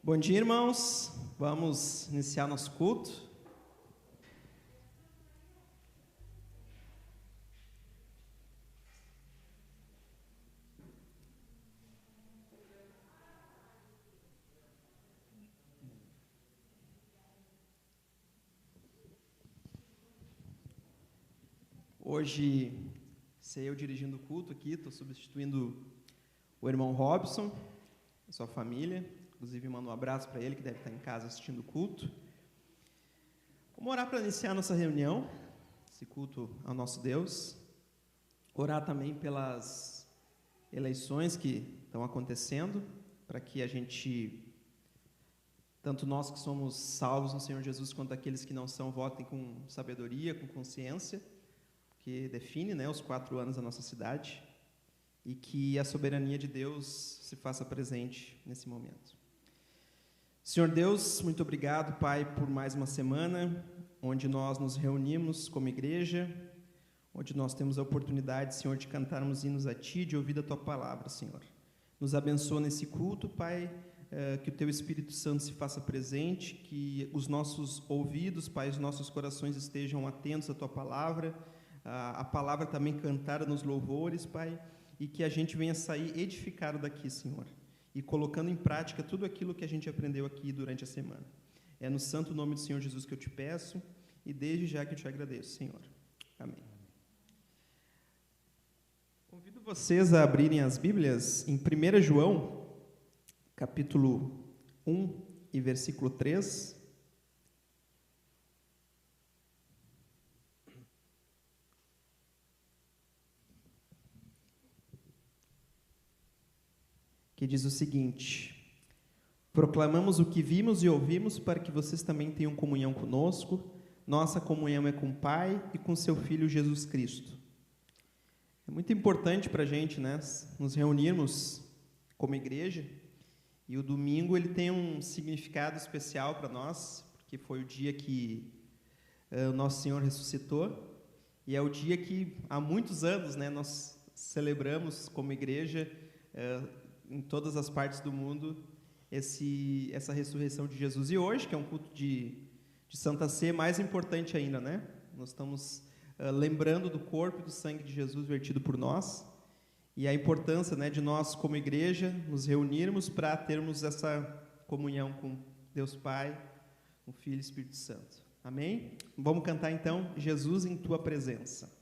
Bom dia, irmãos. Vamos iniciar nosso culto. Hoje, sei eu dirigindo o culto aqui, estou substituindo o irmão Robson, a sua família. Inclusive, mando um abraço para ele, que deve estar em casa assistindo o culto. Vamos orar para iniciar nossa reunião, esse culto ao nosso Deus. Orar também pelas eleições que estão acontecendo, para que a gente, tanto nós que somos salvos no Senhor Jesus, quanto aqueles que não são, votem com sabedoria, com consciência, que define, os 4 anos da nossa cidade, e que a soberania de Deus se faça presente nesse momento. Senhor Deus, muito obrigado, Pai, por mais uma semana, onde nós nos reunimos como igreja, onde nós temos a oportunidade, Senhor, de cantarmos hinos a Ti, de ouvir a Tua palavra, Senhor. Nos abençoa nesse culto, Pai, que o Teu Espírito Santo se faça presente, que os nossos ouvidos, Pai, os nossos corações estejam atentos à Tua palavra, a palavra também cantada nos louvores, Pai, e que a gente venha sair edificado daqui, Senhor, e colocando em prática tudo aquilo que a gente aprendeu aqui durante a semana. É no santo nome do Senhor Jesus que eu te peço, e desde já que eu te agradeço, Senhor. Amém. Convido vocês a abrirem as Bíblias em 1 João, capítulo 1 e versículo 3. Que diz o seguinte: proclamamos o que vimos e ouvimos para que vocês também tenham comunhão conosco. Nossa comunhão é com o Pai e com seu Filho Jesus Cristo. É muito importante para a gente, nos reunirmos como igreja, e o domingo ele tem um significado especial para nós, porque foi o dia que o nosso Senhor ressuscitou, e é o dia que há muitos anos nós celebramos como igreja em todas as partes do mundo essa ressurreição de Jesus. E hoje, que é um culto de Santa Ceia, mais importante ainda, né? Nós estamos lembrando do corpo e do sangue de Jesus vertido por nós, e a importância, né, de nós, como igreja, nos reunirmos para termos essa comunhão com Deus Pai, com o Filho e Espírito Santo. Amém? Vamos cantar, então, Jesus em Tua Presença.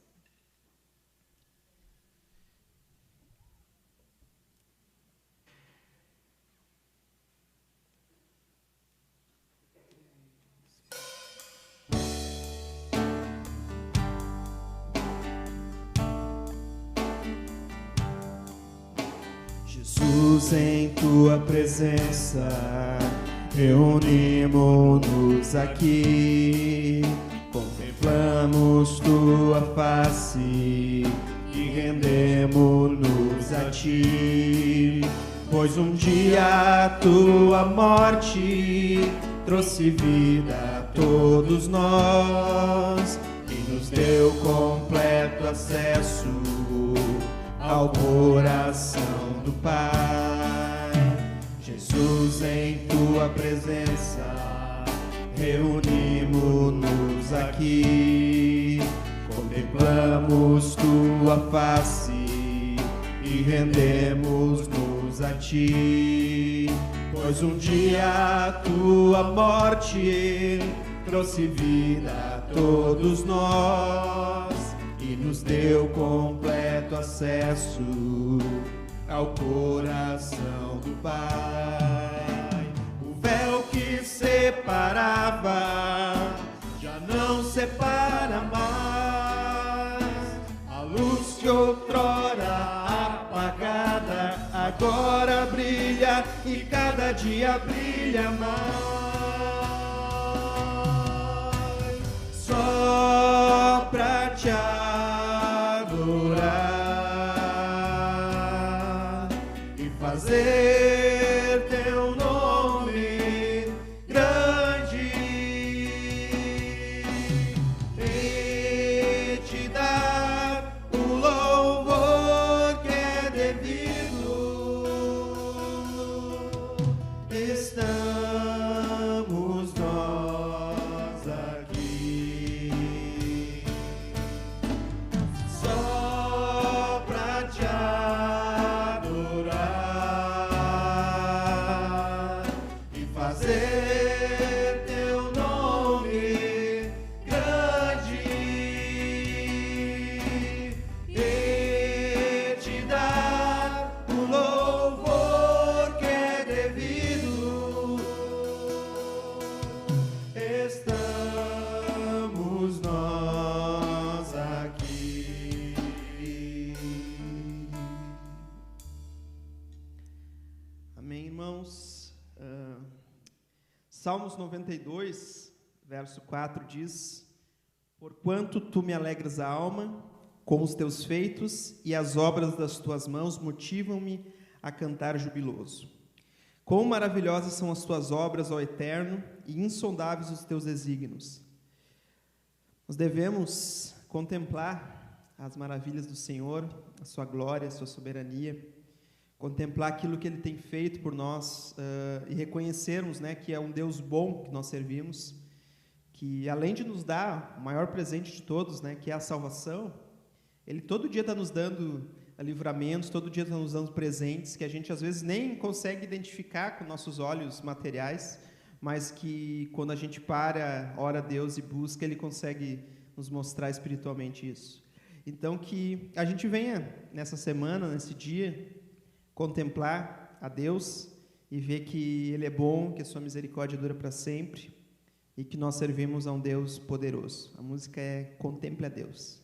Jesus, em Tua presença, reunimos-nos aqui, contemplamos Tua face e rendemos-nos a Ti, pois um dia a Tua morte trouxe vida a todos nós e nos deu completo acesso ao coração do Pai. Jesus, em Tua presença, reunimos-nos aqui, contemplamos Tua face e rendemos-nos a Ti, pois um dia a Tua morte trouxe vida a todos nós e nos deu completo acesso ao coração do Pai. O véu que separava já não separa mais. A luz que outrora apagada agora brilha e cada dia brilha mais. Só pra te adorar e fazer Teu nome grande e te dar o louvor que é devido. Estamos nós aqui só pra te adorar e fazer Teu nome grande e te dar o louvor que é devido. Estamos nós aqui. Amém, irmãos? Salmos 92, verso 4 diz: Porquanto Tu me alegras a alma com os Teus feitos, e as obras das Tuas mãos motivam-me a cantar jubiloso. Quão maravilhosas são as Tuas obras, ó Eterno, e insondáveis os Teus desígnios. Nós devemos contemplar as maravilhas do Senhor, a Sua glória, a Sua soberania, contemplar aquilo que Ele tem feito por nós e reconhecermos, né, que é um Deus bom que nós servimos, que além de nos dar o maior presente de todos, né, que é a salvação, Ele todo dia está nos dando livramentos, todo dia está nos dando presentes que a gente às vezes nem consegue identificar com nossos olhos materiais, mas que quando a gente para, ora a Deus e busca, Ele consegue nos mostrar espiritualmente isso. Então que a gente venha nessa semana, nesse dia, contemplar a Deus e ver que Ele é bom, que a Sua misericórdia dura para sempre e que nós servimos a um Deus poderoso. A música é Contemple a Deus.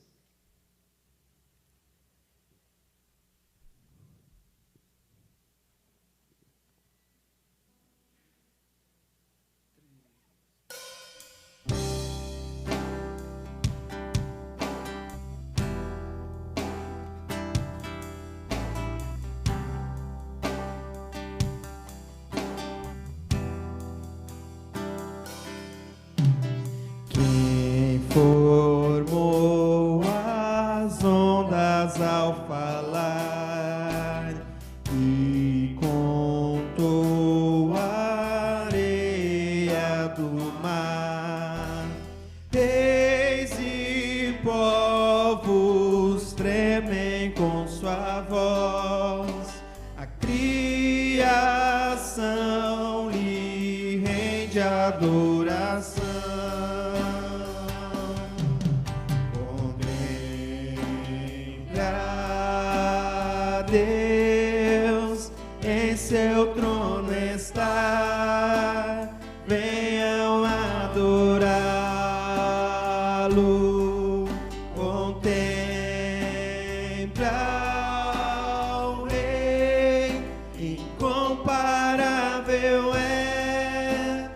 Formou as ondas ao falar adoração. Contempla Deus, em seu trono está, venham adorá-lo. Contempla o Rei, incomparável é,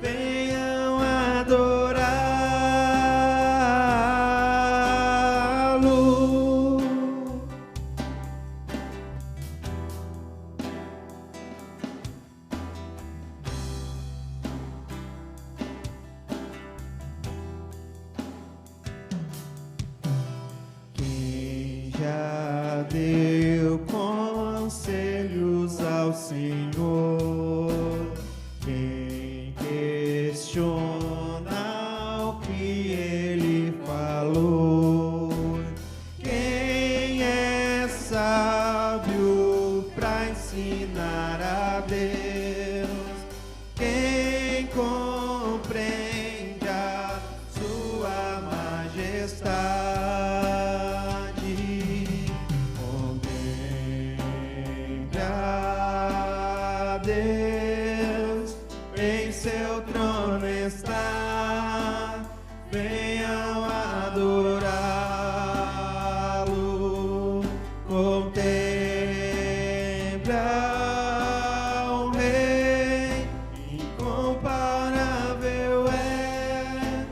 venham adorá-lo. Quem já deu conselhos ao Senhor, quem questiona o que Ele falou, quem é sábio para ensinar a Deus, quem compreende a sua majestade. Contempla Deus, em seu trono está, venham adorá-lo. Contempla o Rei, incomparável é,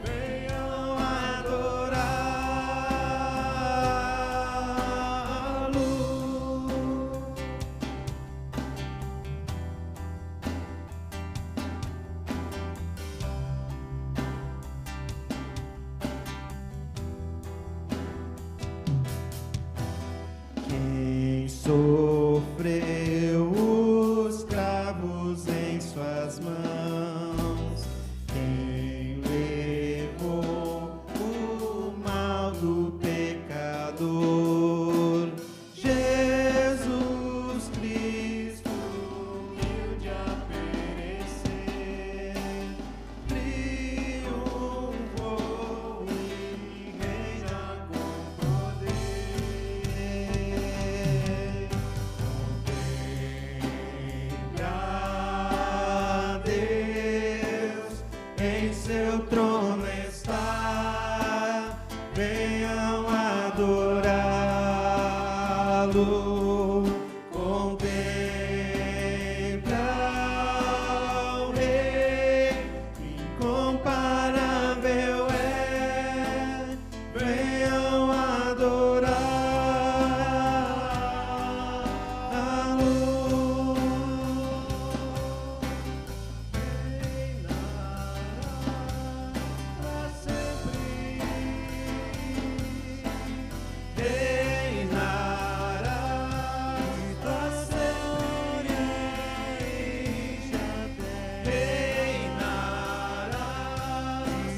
venham adorá-lo. Quem sofreu os cravos em suas mãos, quem levou o mal do pecador, Jesus Cristo, humilde a perecer, triunfou e reina com poder. Contempla Deus, em seu trono está, venham adorá-lo. Contempla o Rei, incomparável é, venham adorá-lo. Reinará para sempre, reinará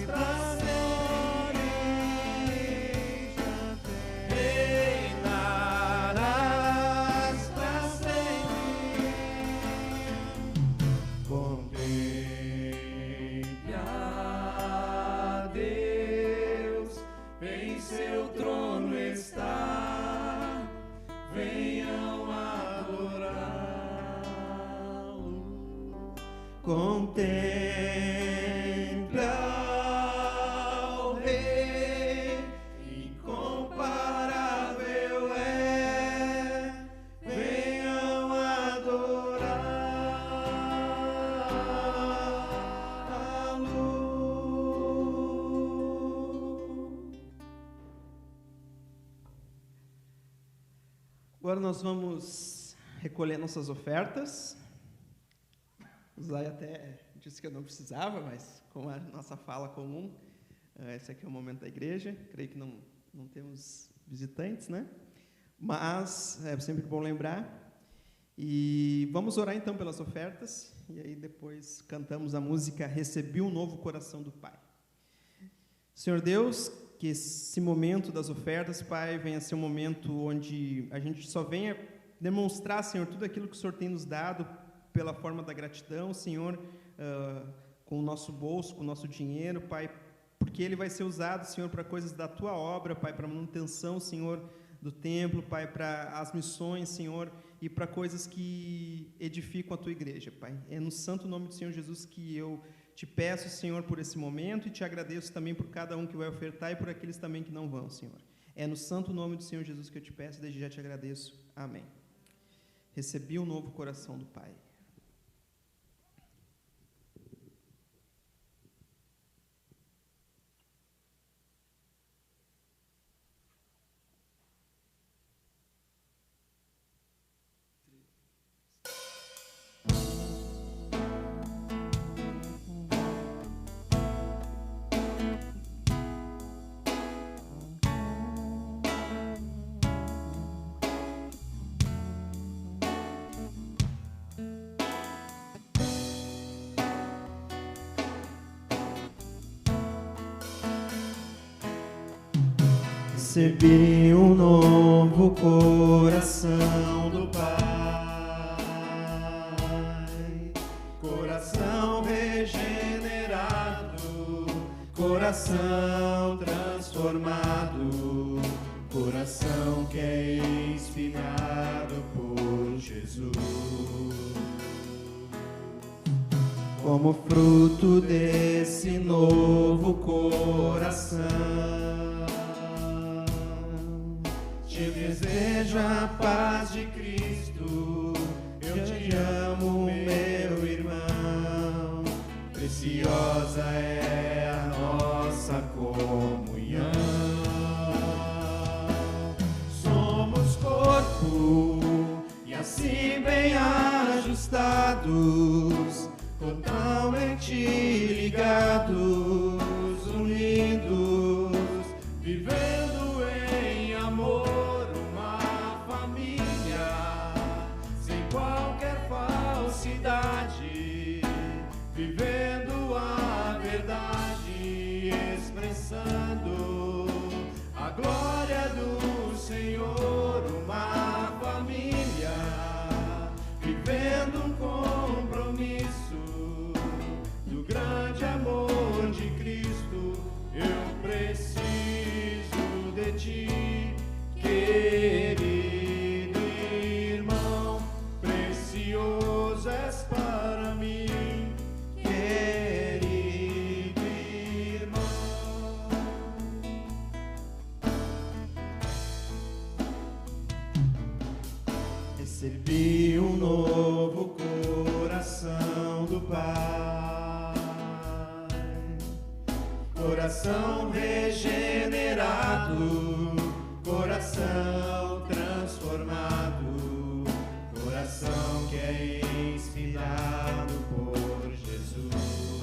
para sempre, reinarás para sempre. Contempla Deus, em seu trono está, venham adorá-lo. Contempla o Rei, incomparável é, venham adorá-lo. Agora nós vamos recolher nossas ofertas. O Zay até disse que eu não precisava, mas como a nossa fala comum, esse aqui é o momento da igreja. Creio que não temos visitantes, né? Mas é sempre bom lembrar. E vamos orar então pelas ofertas. E aí depois cantamos a música Recebi um Novo Coração do Pai. Senhor Deus, que esse momento das ofertas, Pai, venha ser um momento onde a gente só venha demonstrar, Senhor, tudo aquilo que o Senhor tem nos dado pela forma da gratidão, Senhor, com o nosso bolso, com o nosso dinheiro, Pai, porque ele vai ser usado, Senhor, para coisas da Tua obra, Pai, para manutenção, Senhor, do templo, Pai, para as missões, Senhor, e para coisas que edificam a Tua igreja, Pai. É no santo nome do Senhor Jesus que eu te peço, Senhor, por esse momento e te agradeço também por cada um que vai ofertar e por aqueles também que não vão, Senhor. É no santo nome do Senhor Jesus que eu te peço, desde já te agradeço. Amém. Recebi um novo coração do Pai. Recebi um novo coração do Pai, coração regenerado, coração transformado, coração que é inspirado por Jesus. Como fruto desse novo coração, te desejo a paz de Cristo, eu te amo, meu irmão, preciosa é a nossa comunhão. Somos corpo e assim bem ajustados, totalmente ligados, unidos, vivendo em amor, uma família, sem qualquer falsidade, vivendo a verdade, expressando a glória do Senhor, uma família, vivendo um compromisso do grande amor de Cristo. Eu preciso de ti, querido irmão, precioso és para mim, querido irmão. Recebi um novo coração do Pai, coração regenerado, coração transformado, coração que é inspirado por Jesus.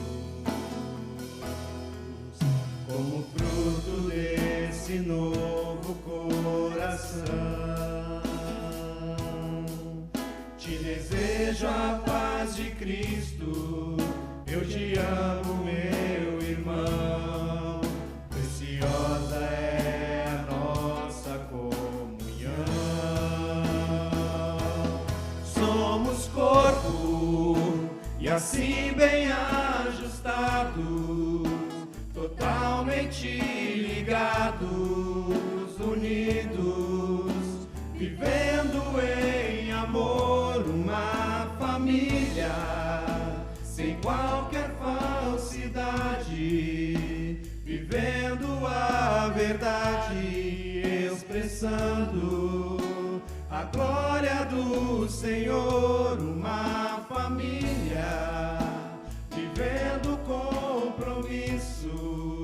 Como fruto desse novo coração, te desejo a paz de Cristo, eu te amo, meu irmão, preciosa é a nossa comunhão. Somos corpo e assim bem ajustados, totalmente ligados, unidos, vivendo em amor, uma família, sem qualquer falsidade, vivendo a verdade, expressando a glória do Senhor, uma família, vivendo o compromisso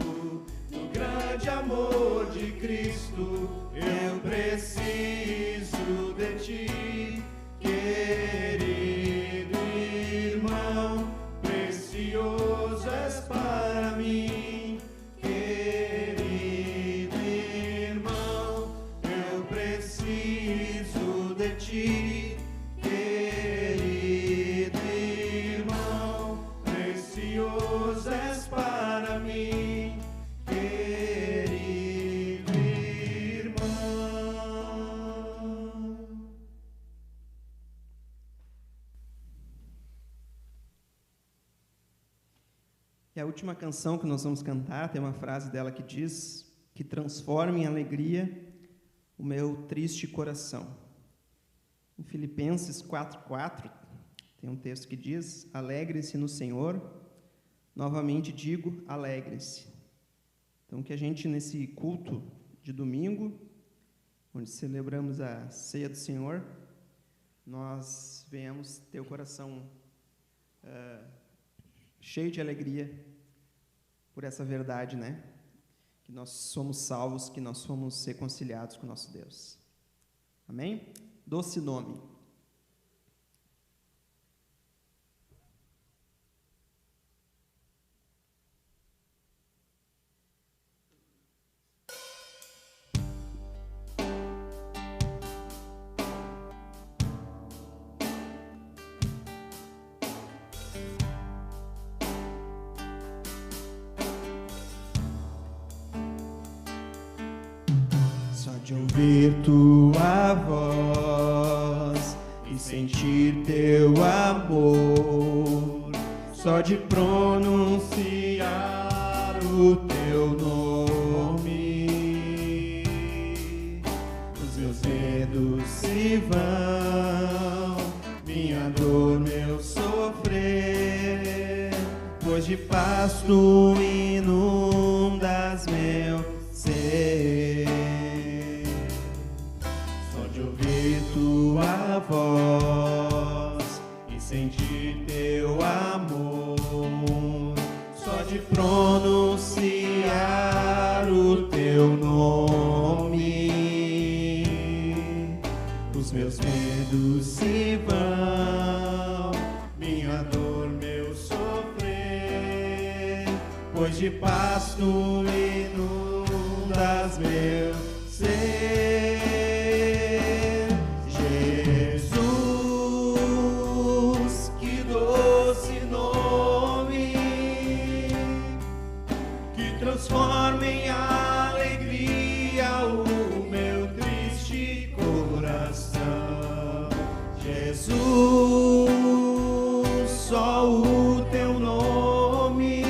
do grande amor de Cristo. Eu preciso de ti, querido irmão, precioso és para mim, querido irmão, eu preciso de ti, querido irmão, precioso és para mim, querido irmão. E a última canção que nós vamos cantar tem uma frase dela que diz que transforma em alegria o meu triste coração. Em Filipenses 4:4 tem um texto que diz: alegrem-se no Senhor, novamente digo, alegrem-se. Então, que a gente, nesse culto de domingo, onde celebramos a ceia do Senhor, nós venhamos ter o coração cheio de alegria por essa verdade, né? Que nós somos salvos, que nós somos reconciliados com o nosso Deus. Amém? Doce nome. De ouvir tua voz e sentir teu amor, só de pronunciar o teu nome, os meus medos se vão, minha dor, meu sofrer, pois de paz tu inundas meu ser. Tua voz e sentir teu amor, só de pronunciar o teu nome, os meus medos se vão, minha dor, meu sofrer, pois de paz tu inundas meu ser. Transforma em alegria o meu triste coração. Jesus, só o teu nome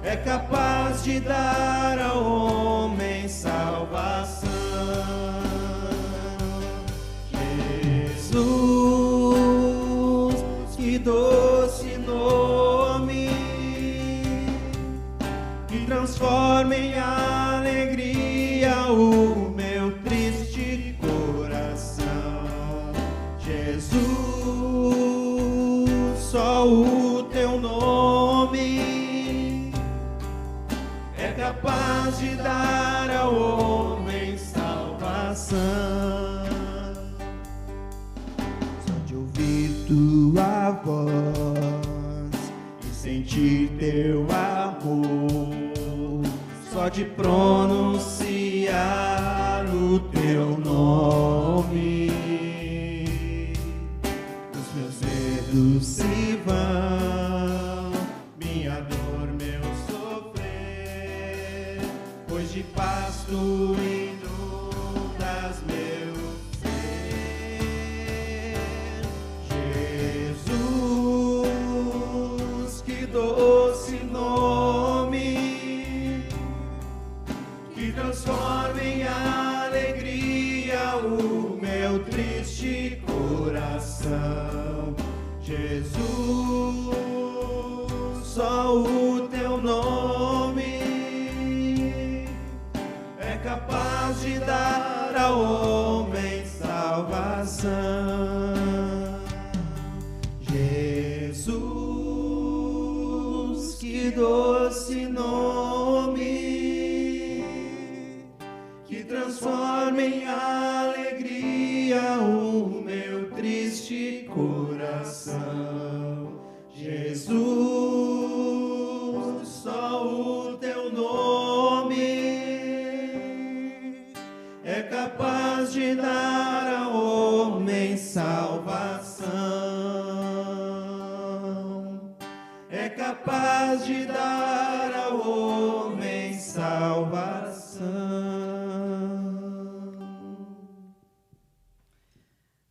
é capaz de dar ao homem salvação. Jesus, que doce nome, transforma em alegria o meu triste coração. Jesus, só o teu nome é capaz de dar ao homem salvação. Só de ouvir tua voz e sentir teu amor, só de pronunciar o teu nome, os meus medos se vão, minha dor, meu sofrer, pois de paz tu inundas meu ser. Jesus, que doce nome, transforma em alegria o meu triste coração. Jesus, só o teu nome é capaz de dar ao homem salvação. Jesus, que doce nome, transforma em alegria o meu triste coração. Jesus, só o teu nome é capaz de dar ao homem salvação. É capaz de dar ao homem salvação.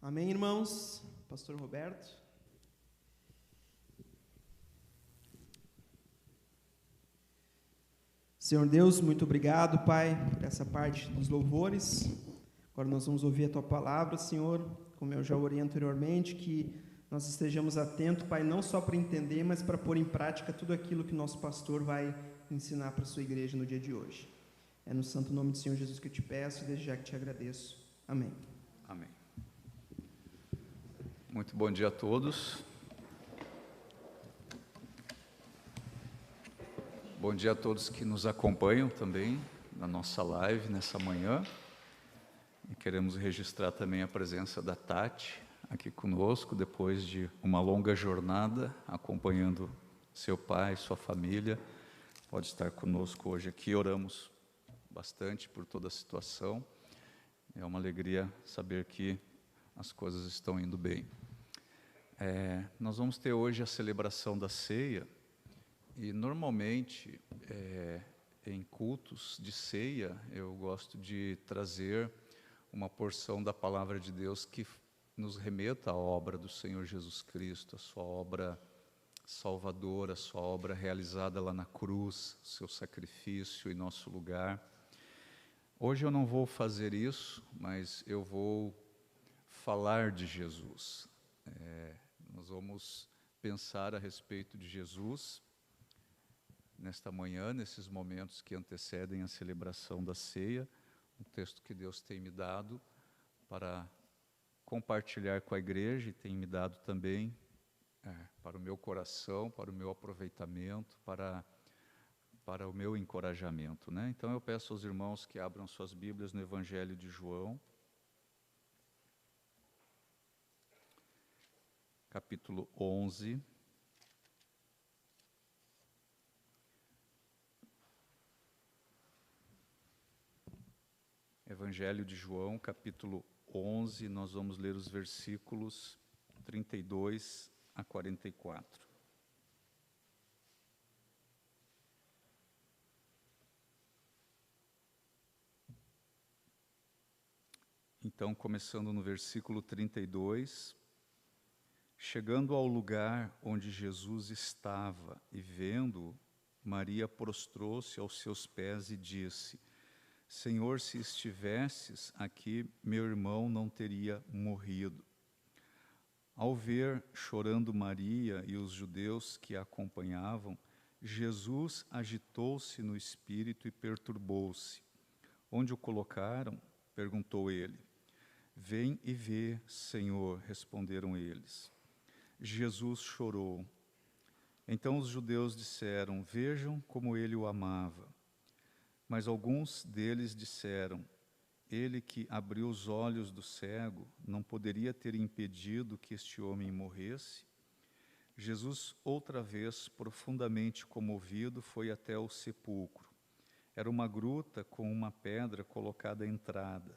Amém, irmãos? Pastor Roberto. Senhor Deus, muito obrigado, Pai, por essa parte dos louvores. Agora nós vamos ouvir a Tua palavra, Senhor, como eu já orei anteriormente, que nós estejamos atentos, Pai, não só para entender, mas para pôr em prática tudo aquilo que o nosso pastor vai ensinar para a sua igreja no dia de hoje. É no santo nome do Senhor Jesus que eu te peço e desde já que te agradeço. Amém. Amém. Muito bom dia a todos. Bom dia a todos que nos acompanham também na nossa live nessa manhã. E queremos registrar também a presença da Tati aqui conosco, depois de uma longa jornada, acompanhando seu pai, sua família. Pode estar conosco hoje aqui. Oramos bastante por toda a situação. É uma alegria saber que as coisas estão indo bem. Nós vamos ter hoje a celebração da ceia. E, normalmente, em cultos de ceia, eu gosto de trazer uma porção da Palavra de Deus que nos remeta à obra do Senhor Jesus Cristo, a sua obra salvadora, a sua obra realizada lá na cruz, seu sacrifício em nosso lugar. Hoje eu não vou fazer isso, mas eu vou falar de Jesus. Nós vamos pensar a respeito de Jesus nesta manhã, nesses momentos que antecedem a celebração da ceia, um texto que Deus tem me dado para compartilhar com a igreja e tem me dado também para o meu coração, para o meu aproveitamento, para o meu encorajamento, né? Então eu peço aos irmãos que abram suas Bíblias no Evangelho de João, capítulo 11. Evangelho de João, capítulo 11, nós vamos ler os versículos 32 a 44. Então, começando no versículo 32, chegando ao lugar onde Jesus estava e vendo-o, Maria prostrou-se aos seus pés e disse: Senhor, se estivesses aqui, meu irmão não teria morrido. Ao ver chorando Maria e os judeus que a acompanhavam, Jesus agitou-se no espírito e perturbou-se. Onde o colocaram? Perguntou ele. Vem e vê, Senhor, responderam eles. Jesus chorou. Então os judeus disseram: Vejam como ele o amava. Mas alguns deles disseram: Ele que abriu os olhos do cego não poderia ter impedido que este homem morresse? Jesus, outra vez, profundamente comovido, foi até o sepulcro. Era uma gruta com uma pedra colocada à entrada.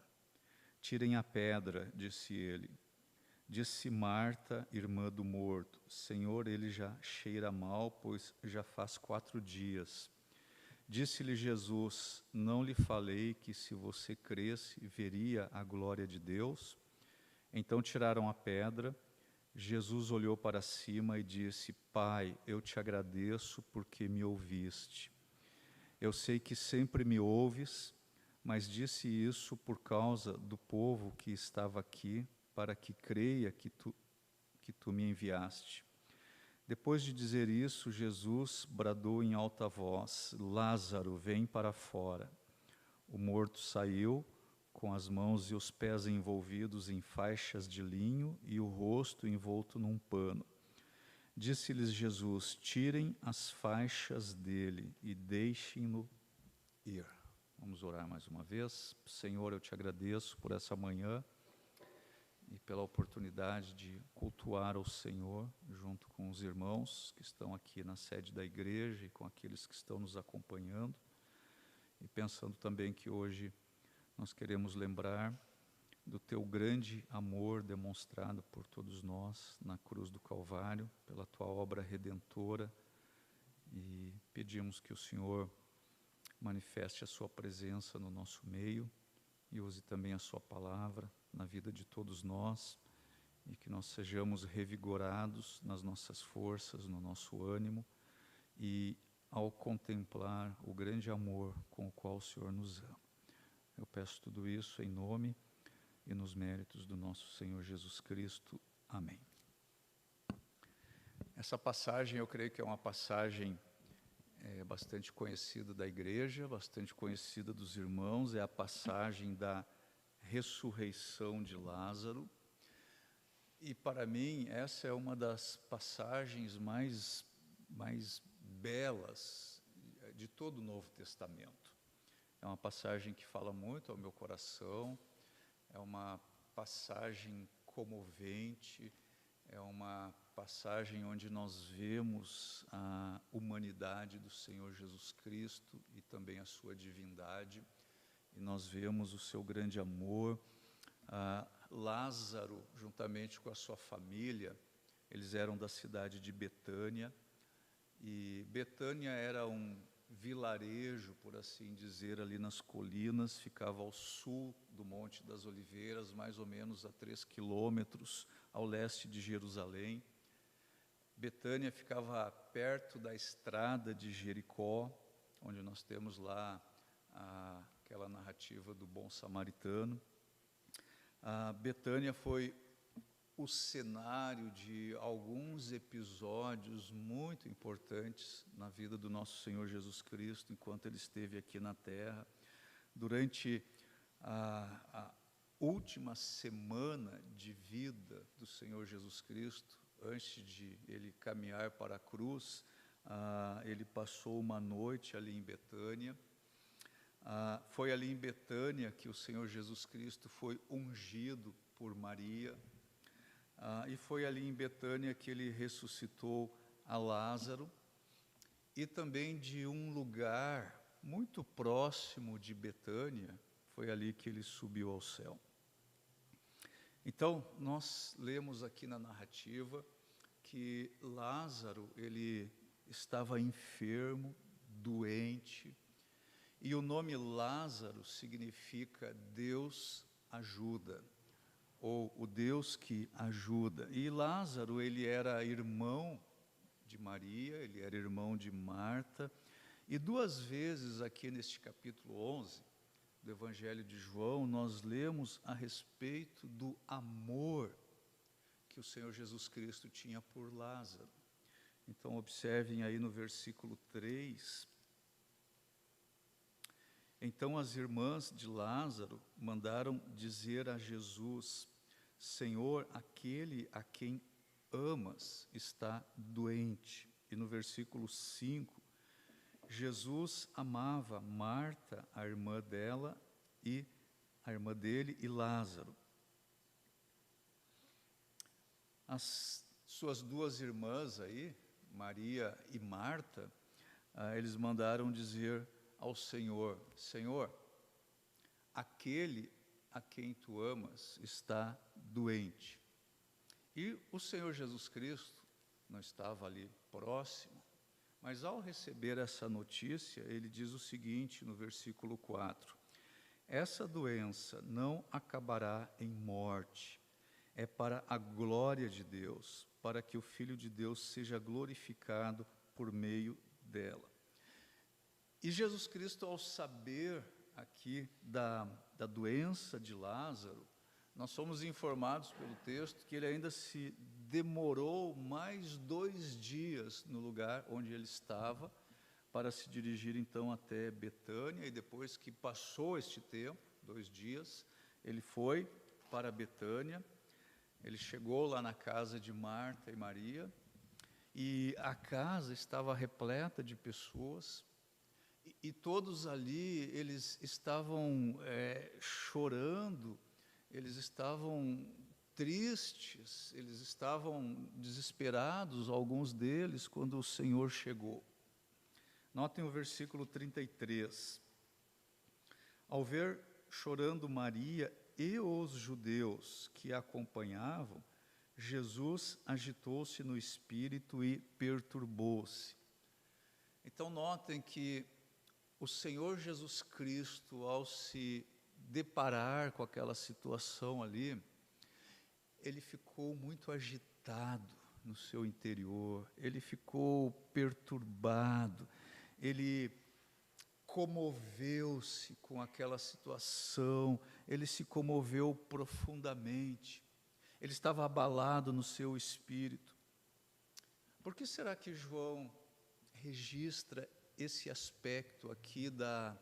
Tirem a pedra, disse ele. Disse Marta, irmã do morto: Senhor, ele já cheira mal, pois já faz 4 dias. Disse-lhe Jesus: Não lhe falei que se você cresce, veria a glória de Deus? Então tiraram a pedra. Jesus olhou para cima e disse: Pai, eu te agradeço porque me ouviste. Eu sei que sempre me ouves, mas disse isso por causa do povo que estava aqui, para que creia que tu me enviaste. Depois de dizer isso, Jesus bradou em alta voz: Lázaro, vem para fora. O morto saiu, com as mãos e os pés envolvidos em faixas de linho e o rosto envolto num pano. Disse-lhes Jesus: Tirem as faixas dele e deixem-no ir. Vamos orar mais uma vez. Senhor, eu te agradeço por essa manhã e pela oportunidade de cultuar ao Senhor junto com os irmãos que estão aqui na sede da igreja e com aqueles que estão nos acompanhando. E pensando também que hoje nós queremos lembrar do teu grande amor demonstrado por todos nós na cruz do Calvário, pela tua obra redentora, e pedimos que o Senhor manifeste a sua presença no nosso meio e use também a sua palavra na vida de todos nós, e que nós sejamos revigorados nas nossas forças, no nosso ânimo, e ao contemplar o grande amor com o qual o Senhor nos ama. Eu peço tudo isso em nome e nos méritos do nosso Senhor Jesus Cristo. Amém. Essa passagem, eu creio que é uma passagem bastante conhecida da igreja, bastante conhecida dos irmãos, é a passagem da ressurreição de Lázaro. E para mim, essa é uma das passagens mais belas de todo o Novo Testamento. É uma passagem que fala muito ao meu coração, é uma passagem comovente, é uma passagem onde nós vemos a humanidade do Senhor Jesus Cristo e também a sua divindade, e nós vemos o seu grande amor. Lázaro, juntamente com a sua família, eles eram da cidade de Betânia, e Betânia era um vilarejo, por assim dizer, ali nas colinas, ficava ao sul do Monte das Oliveiras, mais ou menos a 3 quilômetros ao leste de Jerusalém. Betânia ficava perto da estrada de Jericó, onde nós temos lá aquela narrativa do bom samaritano. Betânia foi o cenário de alguns episódios muito importantes na vida do nosso Senhor Jesus Cristo, enquanto Ele esteve aqui na terra. Durante a última semana de vida do Senhor Jesus Cristo, antes de Ele caminhar para a cruz, Ele passou uma noite ali em Betânia. Foi ali em Betânia que o Senhor Jesus Cristo foi ungido por Maria, e foi ali em Betânia que Ele ressuscitou a Lázaro, e também de um lugar muito próximo de Betânia, foi ali que Ele subiu ao céu. Então, nós lemos aqui na narrativa que Lázaro, ele estava enfermo, doente, e o nome Lázaro significa Deus ajuda, ou o Deus que ajuda. E Lázaro, ele era irmão de Maria, ele era irmão de Marta, e 2 vezes aqui neste capítulo 11 do Evangelho de João, nós lemos a respeito do amor que o Senhor Jesus Cristo tinha por Lázaro. Então, observem aí no versículo 3, então as irmãs de Lázaro mandaram dizer a Jesus: Senhor, aquele a quem amas está doente. E no versículo 5, Jesus amava Marta, a irmã dela, e a irmã dele, e Lázaro. As suas 2 irmãs aí, Maria e Marta, eles mandaram dizer ao Senhor: Senhor, aquele a quem tu amas está doente. E o Senhor Jesus Cristo não estava ali próximo, mas ao receber essa notícia, ele diz o seguinte no versículo 4: essa doença não acabará em morte, é para a glória de Deus, para que o Filho de Deus seja glorificado por meio dela. E Jesus Cristo, ao saber aqui da doença de Lázaro, nós somos informados pelo texto que ele ainda se demorou mais 2 dias no lugar onde ele estava, para se dirigir então até Betânia, e depois que passou este tempo, 2 dias, ele foi para Betânia, ele chegou lá na casa de Marta e Maria, e a casa estava repleta de pessoas, e todos ali, eles estavam chorando, eles estavam tristes, eles estavam desesperados, alguns deles, quando o Senhor chegou. Notem o versículo 33. Ao ver chorando Maria e os judeus que a acompanhavam, Jesus agitou-se no espírito e perturbou-se. Então notem que o Senhor Jesus Cristo, ao se deparar com aquela situação ali, ele ficou muito agitado no seu interior, ele ficou perturbado, ele comoveu-se com aquela situação, ele se comoveu profundamente, ele estava abalado no seu espírito. Por que será que João registra esse aspecto aqui da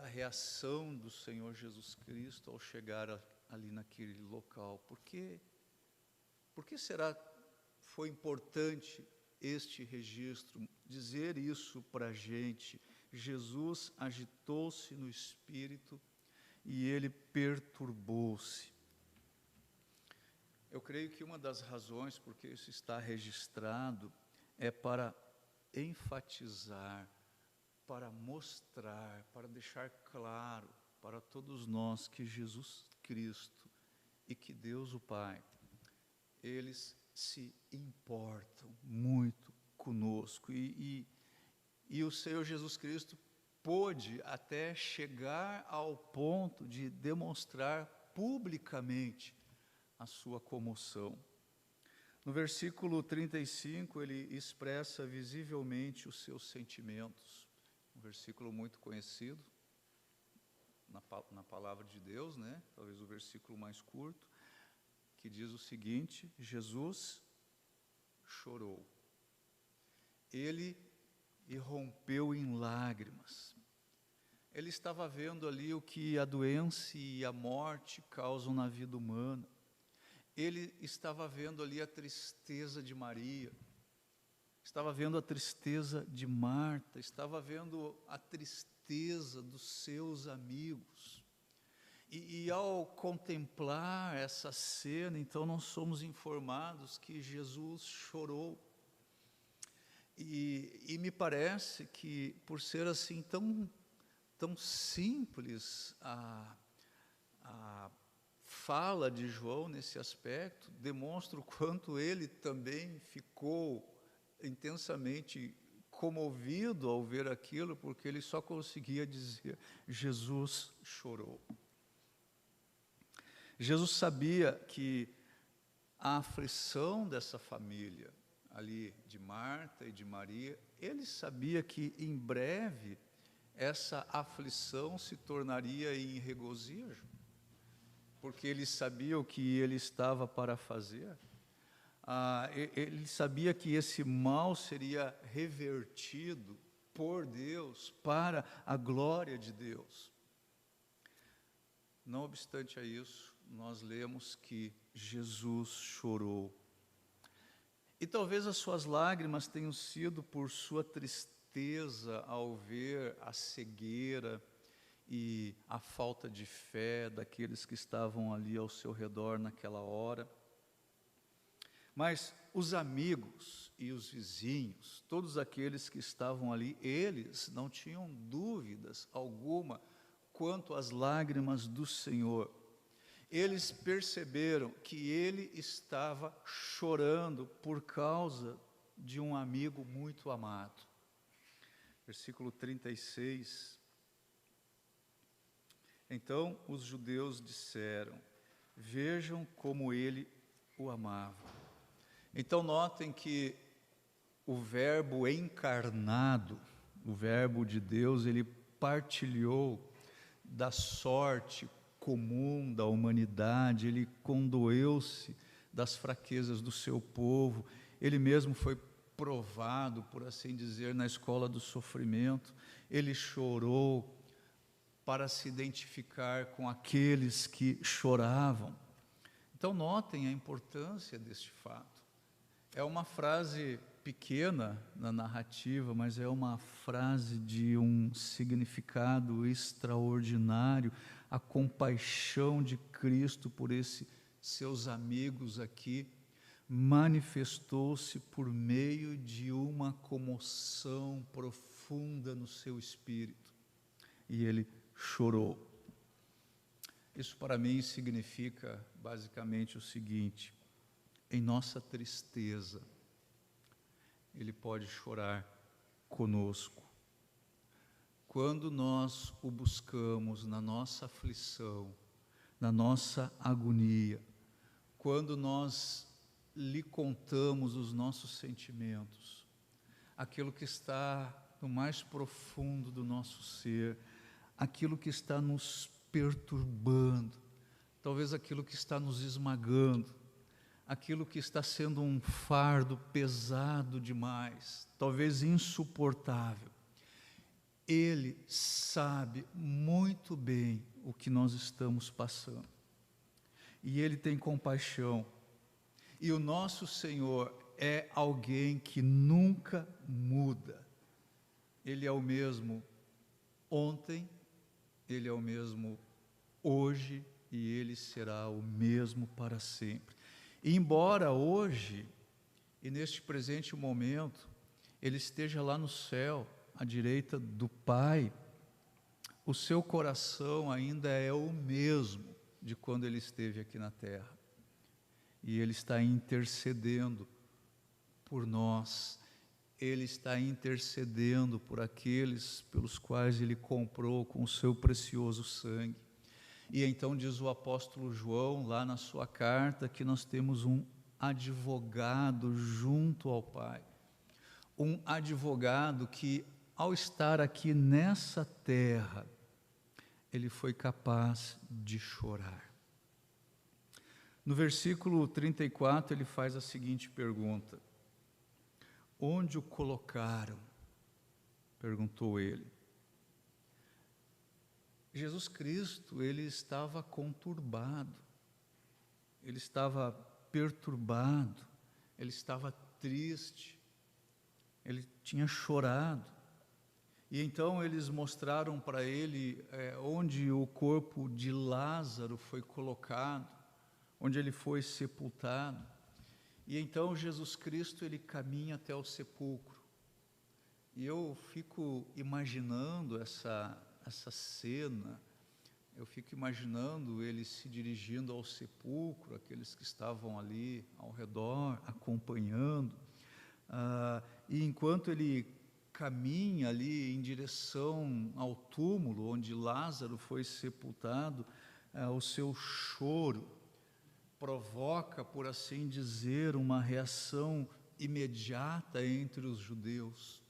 reação do Senhor Jesus Cristo ao chegar ali naquele local? Por que será foi importante este registro, dizer isso para a gente? Jesus agitou-se no espírito e ele perturbou-se. Eu creio que uma das razões por que isso está registrado é para enfatizar, para mostrar, para deixar claro para todos nós que Jesus Cristo e que Deus o Pai, eles se importam muito conosco. E o Senhor Jesus Cristo pôde até chegar ao ponto de demonstrar publicamente a sua comoção. No versículo 35, ele expressa visivelmente os seus sentimentos. Um versículo muito conhecido na palavra de Deus, né? Talvez o versículo mais curto, que diz o seguinte: Jesus chorou. Ele irrompeu em lágrimas. Ele estava vendo ali o que a doença e a morte causam na vida humana. Ele estava vendo ali a tristeza de Maria, estava vendo a tristeza de Marta, estava vendo a tristeza dos seus amigos. E ao contemplar essa cena, então nós somos informados que Jesus chorou. E me parece que, por ser assim tão simples a fala de João nesse aspecto, demonstra o quanto ele também ficou intensamente comovido ao ver aquilo, porque ele só conseguia dizer: Jesus chorou. Jesus sabia que a aflição dessa família ali, de Marta e de Maria, ele sabia que em breve essa aflição se tornaria em regozijo, porque ele sabia o que ele estava para fazer. Ele sabia que esse mal seria revertido por Deus para a glória de Deus. Não obstante a isso, nós lemos que Jesus chorou. E talvez as suas lágrimas tenham sido por sua tristeza ao ver a cegueira e a falta de fé daqueles que estavam ali ao seu redor naquela hora. Mas os amigos e os vizinhos, todos aqueles que estavam ali, eles não tinham dúvidas alguma quanto às lágrimas do Senhor. Eles perceberam que ele estava chorando por causa de um amigo muito amado. Versículo 36. Então os judeus disseram: vejam como ele o amava. Então notem que o verbo encarnado, o verbo de Deus, ele partilhou da sorte comum da humanidade, ele condoeu-se das fraquezas do seu povo, ele mesmo foi provado, por assim dizer, na escola do sofrimento, ele chorou para se identificar com aqueles que choravam. Então notem a importância deste fato. É uma frase pequena na narrativa, mas é uma frase de um significado extraordinário, a compaixão de Cristo por esses seus amigos aqui, manifestou-se por meio de uma comoção profunda no seu espírito, e ele chorou. Isso para mim significa basicamente o seguinte: em nossa tristeza, ele pode chorar conosco. Quando nós o buscamos na nossa aflição, na nossa agonia, quando nós lhe contamos os nossos sentimentos, aquilo que está no mais profundo do nosso ser, aquilo que está nos perturbando, talvez aquilo que está nos esmagando, aquilo que está sendo um fardo pesado demais, talvez insuportável. Ele sabe muito bem o que nós estamos passando. E Ele tem compaixão. E o nosso Senhor é alguém que nunca muda. Ele é o mesmo ontem, Ele é o mesmo hoje e Ele será o mesmo para sempre. E embora hoje, e neste presente momento, Ele esteja lá no céu, à direita do Pai, o seu coração ainda é o mesmo de quando Ele esteve aqui na terra. E Ele está intercedendo por nós. Ele está intercedendo por aqueles pelos quais Ele comprou com o seu precioso sangue. E então diz o apóstolo João, lá na sua carta, que nós temos um advogado junto ao Pai. Um advogado que, ao estar aqui nessa terra, ele foi capaz de chorar. No versículo 34, ele faz a seguinte pergunta: onde o colocaram? Perguntou ele. Jesus Cristo, ele estava conturbado, ele estava perturbado, ele estava triste, ele tinha chorado. E então eles mostraram para ele onde o corpo de Lázaro foi colocado, onde ele foi sepultado. E então Jesus Cristo, ele caminha até o sepulcro. E eu fico imaginando essa cena, eu fico imaginando ele se dirigindo ao sepulcro, aqueles que estavam ali ao redor, acompanhando. E enquanto ele caminha ali em direção ao túmulo onde Lázaro foi sepultado, o seu choro provoca, por assim dizer, uma reação imediata entre os judeus.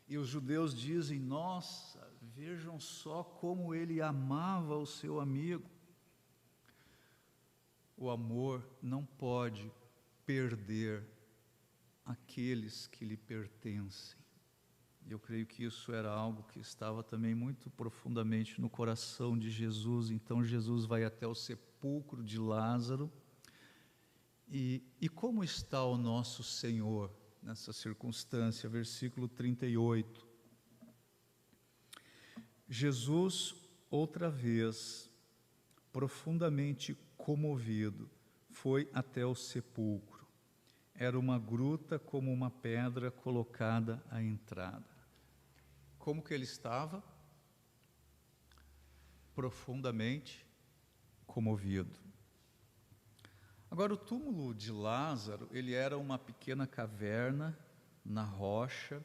E os judeus dizem: nossa, vejam só como ele amava o seu amigo. O amor não pode perder aqueles que lhe pertencem. Eu creio que isso era algo que estava também muito profundamente no coração de Jesus. Então Jesus vai até o sepulcro de Lázaro. E como está o nosso Senhor nessa circunstância? Versículo 38. Jesus, outra vez, profundamente comovido, foi até o sepulcro. Era uma gruta como uma pedra colocada à entrada. Como que ele estava? Profundamente comovido. Agora, o túmulo de Lázaro, ele era uma pequena caverna na rocha,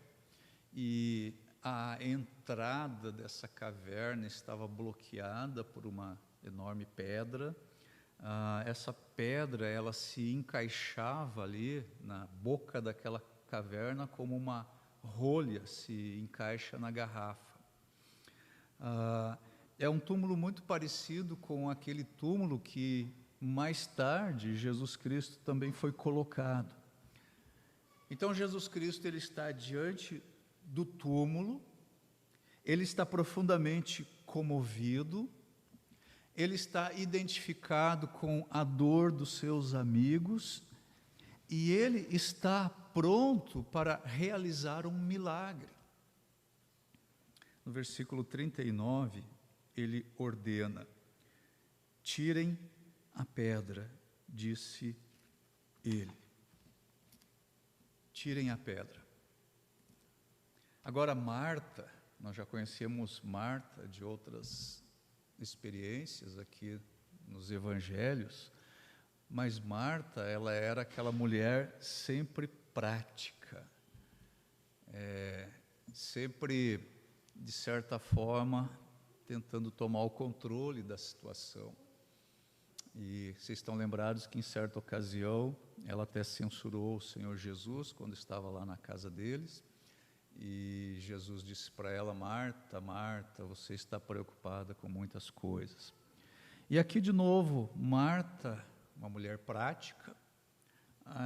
e a entrada dessa caverna estava bloqueada por uma enorme pedra. Essa pedra, ela se encaixava ali na boca daquela caverna como uma rolha se encaixa na garrafa. É um túmulo muito parecido com aquele túmulo que mais tarde Jesus Cristo também foi colocado. Então Jesus Cristo, ele está diante do túmulo, ele está profundamente comovido, ele está identificado com a dor dos seus amigos e ele está pronto para realizar um milagre. No versículo 39, ele ordena: tirem a pedra, disse ele. Tirem a pedra. Agora Marta, nós já conhecemos Marta de outras experiências aqui nos evangelhos, mas Marta, ela era aquela mulher sempre prática, sempre, de certa forma, tentando tomar o controle da situação. E vocês estão lembrados que em certa ocasião ela até censurou o Senhor Jesus quando estava lá na casa deles, E Jesus disse para ela: Marta, Marta, você está preocupada com muitas coisas. E aqui de novo, Marta, uma mulher prática,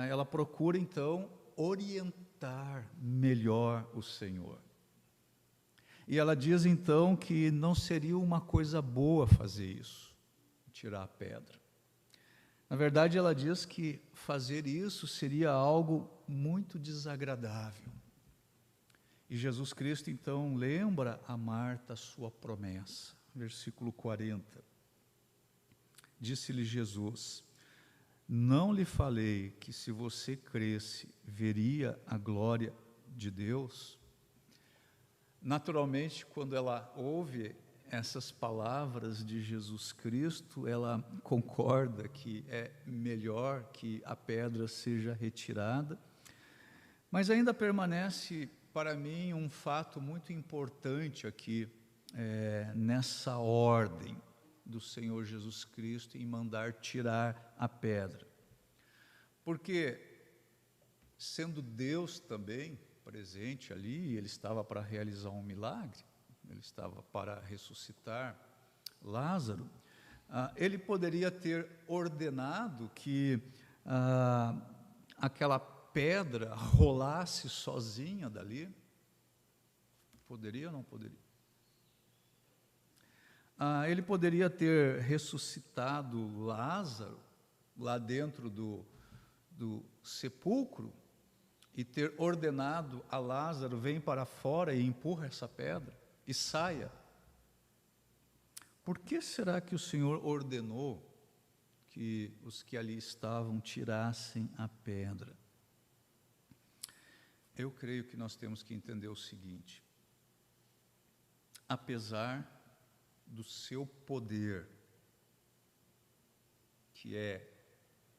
ela procura então orientar melhor o Senhor. E ela diz então que não seria uma coisa boa fazer isso, tirar a pedra. Na verdade, ela diz que fazer isso seria algo muito desagradável. E Jesus Cristo então lembra a Marta a sua promessa. Versículo 40. Disse-lhe Jesus: não lhe falei que se você cresce, veria a glória de Deus? Naturalmente, quando ela ouve essas palavras de Jesus Cristo, ela concorda que é melhor que a pedra seja retirada, mas ainda permanece para mim um fato muito importante aqui, nessa ordem do Senhor Jesus Cristo em mandar tirar a pedra. Porque, sendo Deus também presente ali, ele estava para realizar um milagre, ele estava para ressuscitar Lázaro, ele poderia ter ordenado que aquela pedra rolasse sozinha dali. Poderia ou não poderia? Ele poderia ter ressuscitado Lázaro lá dentro do sepulcro e ter ordenado a Lázaro: vem para fora e empurra essa pedra e saia. Por que será que o Senhor ordenou que os que ali estavam tirassem a pedra? Eu creio que nós temos que entender o seguinte: apesar do seu poder, que é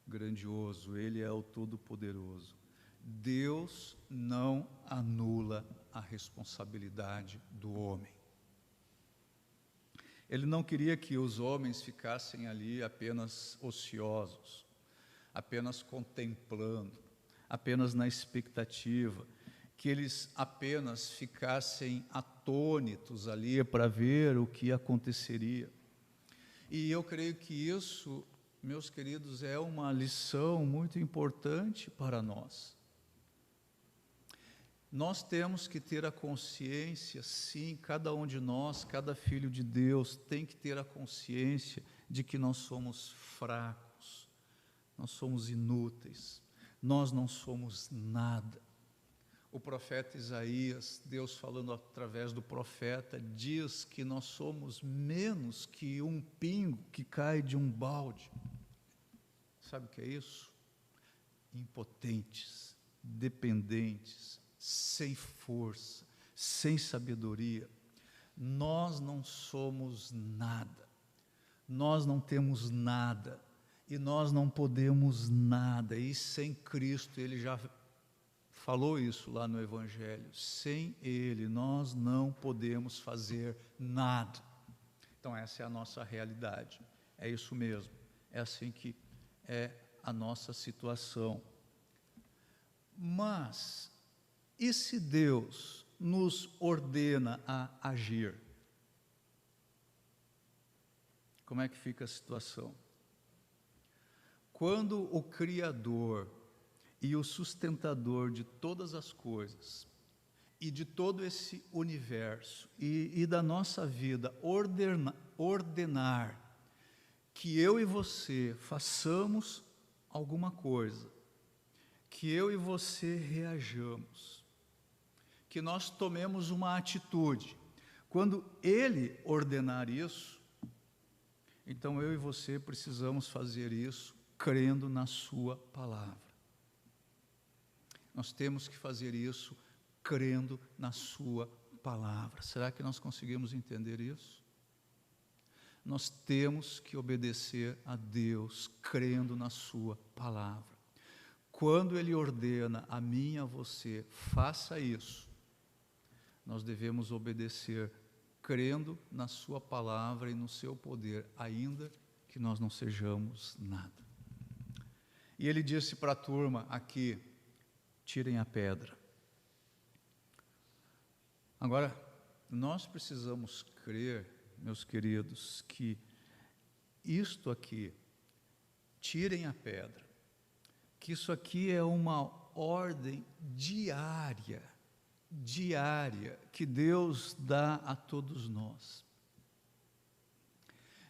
grandioso, ele é o Todo-Poderoso, Deus não anula a responsabilidade do homem. Ele não queria que os homens ficassem ali apenas ociosos, apenas contemplando, apenas na expectativa, que eles apenas ficassem atônitos ali para ver o que aconteceria. E eu creio que isso, meus queridos, é uma lição muito importante para nós. Nós temos que ter a consciência, sim, cada um de nós, cada filho de Deus tem que ter a consciência de que nós somos fracos, nós somos inúteis, nós não somos nada. O profeta Isaías, Deus falando através do profeta, diz que nós somos menos que um pingo que cai de um balde. Sabe o que é isso? Impotentes, dependentes, sem força, sem sabedoria. Nós não somos nada, nós não temos nada, e nós não podemos nada, e sem Cristo, Ele já falou isso lá no Evangelho, sem Ele nós não podemos fazer nada. Então essa é a nossa realidade, é isso mesmo, é assim que é a nossa situação. Mas, e se Deus nos ordena a agir? Como é que fica a situação? Quando o Criador e o sustentador de todas as coisas, e de todo esse universo, e da nossa vida, ordenar que eu e você façamos alguma coisa, que eu e você reajamos, que nós tomemos uma atitude. Quando Ele ordenar isso, então eu e você precisamos fazer isso crendo na sua palavra. Nós temos que fazer isso crendo na sua palavra. Será que nós conseguimos entender isso? Nós temos que obedecer a Deus crendo na sua palavra. Quando Ele ordena a mim e a você, faça isso, nós devemos obedecer crendo na sua palavra e no seu poder, ainda que nós não sejamos nada. E ele disse para a turma aqui: tirem a pedra. Agora, nós precisamos crer, meus queridos, que isto aqui, tirem a pedra, que isso aqui é uma ordem diária, que Deus dá a todos nós.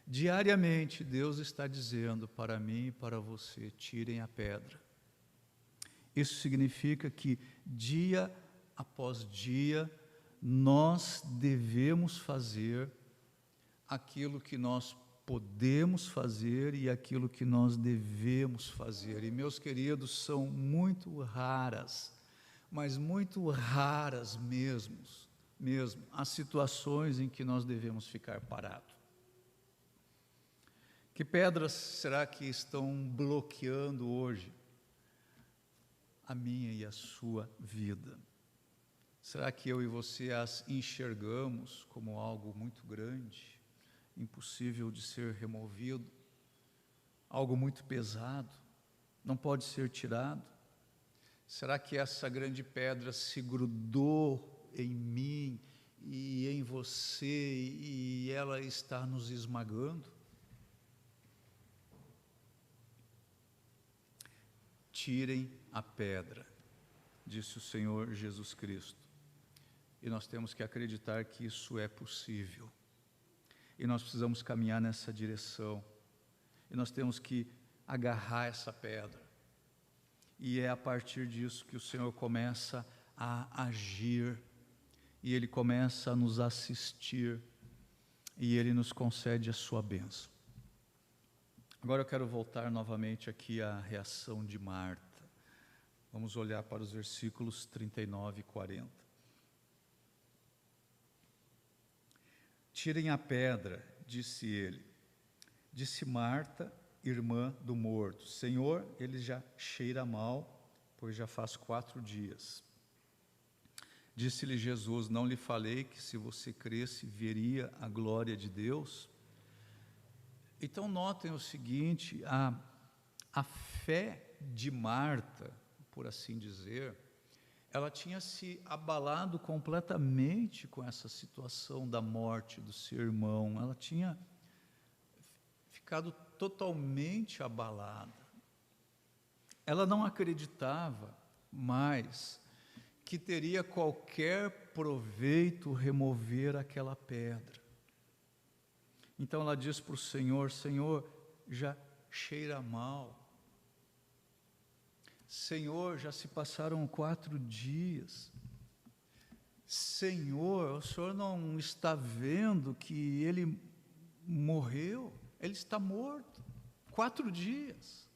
Diariamente, Deus está dizendo para mim e para você, tirem a pedra. Isso significa que dia após dia, nós devemos fazer aquilo que nós podemos fazer e aquilo que nós devemos fazer. E, meus queridos, são muito raras, mas muito raras mesmo, as situações em que nós devemos ficar parados. Que pedras será que estão bloqueando hoje a minha e a sua vida? Será que eu e você as enxergamos como algo muito grande, impossível de ser removido, algo muito pesado, não pode ser tirado? Será que essa grande pedra se grudou em mim e em você e ela está nos esmagando? Tirem a pedra, disse o Senhor Jesus Cristo. E nós temos que acreditar que isso é possível. E nós precisamos caminhar nessa direção. E nós temos que agarrar essa pedra. E é a partir disso que o Senhor começa a agir. E Ele começa a nos assistir. E Ele nos concede a sua bênção. Agora eu quero voltar novamente aqui à reação de Marta. Vamos olhar para os versículos 39 e 40. Tirem a pedra, disse ele. Disse Marta, irmã do morto: Senhor, ele já cheira mal, pois já faz 4 dias. Disse-lhe Jesus: não lhe falei que se você cresce, veria a glória de Deus? Então notem o seguinte, a fé de Marta, por assim dizer, ela tinha se abalado completamente com essa situação da morte do seu irmão. Ela tinha ficado totalmente abalada. Ela não acreditava mais que teria qualquer proveito remover aquela pedra. Então ela diz para o Senhor: Senhor, já cheira mal. Senhor, já se passaram 4 dias. Senhor, o Senhor não está vendo que ele morreu? Ele está morto. 4 dias.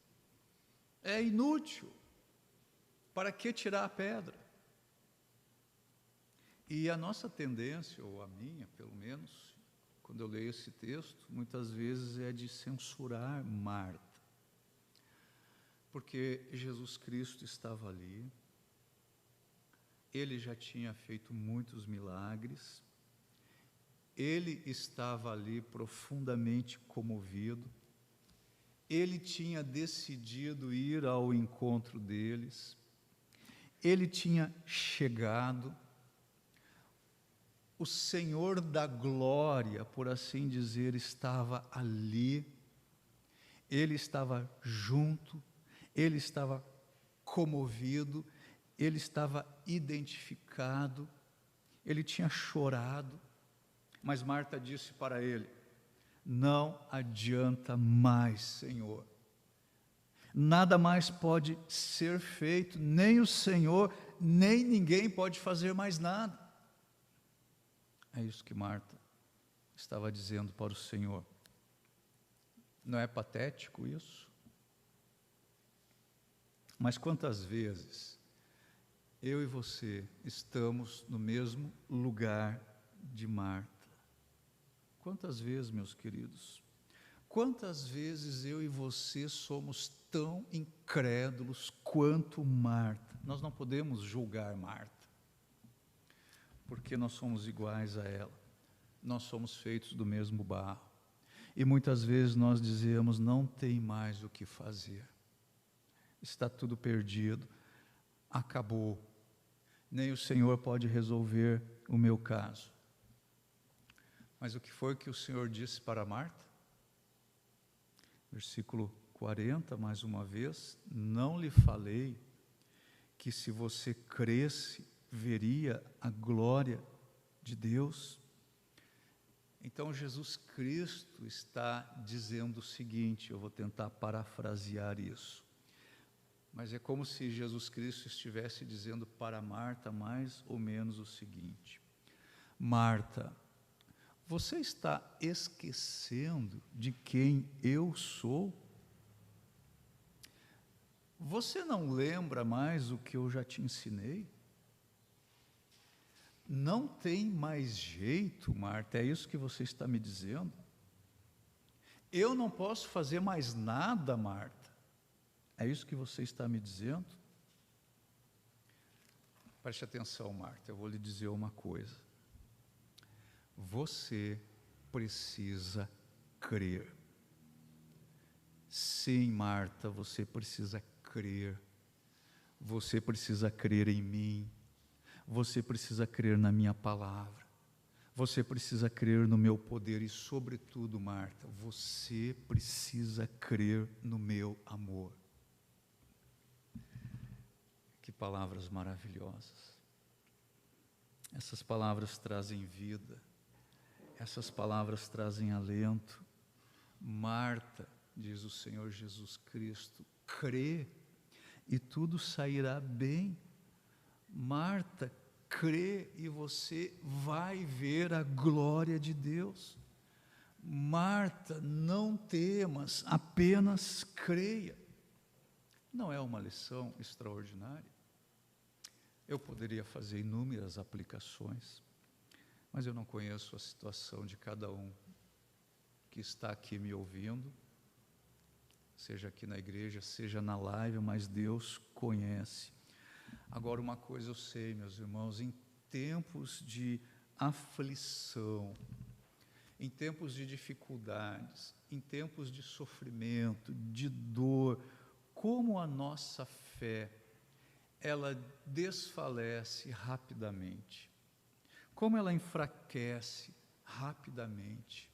É inútil. Para que tirar a pedra? E a nossa tendência, ou a minha, pelo menos, quando eu leio esse texto, muitas vezes é de censurar Marta. Porque Jesus Cristo estava ali, Ele já tinha feito muitos milagres, Ele estava ali profundamente comovido, Ele tinha decidido ir ao encontro deles, Ele tinha chegado, o Senhor da glória, por assim dizer, estava ali, Ele estava junto, Ele estava comovido, Ele estava identificado, Ele tinha chorado, mas Marta disse para Ele: não adianta mais, Senhor, nada mais pode ser feito, nem o Senhor, nem ninguém pode fazer mais nada. É isso que Marta estava dizendo para o Senhor. Não é patético isso? Mas quantas vezes eu e você estamos no mesmo lugar de Marta? Quantas vezes, meus queridos? Quantas vezes eu e você somos tão incrédulos quanto Marta? Nós não podemos julgar Marta, porque nós somos iguais a ela. Nós somos feitos do mesmo barro. E muitas vezes nós dizemos: não tem mais o que fazer. Está tudo perdido, acabou. Nem o Senhor pode resolver o meu caso. Mas o que foi que o Senhor disse para Marta? Versículo 40, mais uma vez: não lhe falei que se você cresce, veria a glória de Deus? Então Jesus Cristo está dizendo o seguinte, eu vou tentar parafrasear isso, mas é como se Jesus Cristo estivesse dizendo para Marta mais ou menos o seguinte: Marta, você está esquecendo de quem eu sou? Você não lembra mais o que eu já te ensinei? Não tem mais jeito, Marta, é isso que você está me dizendo? Eu não posso fazer mais nada, Marta, é isso que você está me dizendo? Preste atenção, Marta, eu vou lhe dizer uma coisa. Você precisa crer. Sim, Marta, você precisa crer. Você precisa crer em mim. Você precisa crer na minha palavra. Você precisa crer no meu poder e, sobretudo, Marta, você precisa crer no meu amor. Que palavras maravilhosas. Essas palavras trazem vida. Essas palavras trazem alento. Marta, diz o Senhor Jesus Cristo, crê e tudo sairá bem. Marta, crê e você vai ver a glória de Deus. Marta, não temas, apenas creia. Não é uma lição extraordinária? Eu poderia fazer inúmeras aplicações, mas eu não conheço a situação de cada um que está aqui me ouvindo, seja aqui na igreja, seja na live, mas Deus conhece. Agora, uma coisa eu sei, meus irmãos, em tempos de aflição, em tempos de dificuldades, em tempos de sofrimento, de dor, como a nossa fé, ela desfalece rapidamente, como ela enfraquece rapidamente,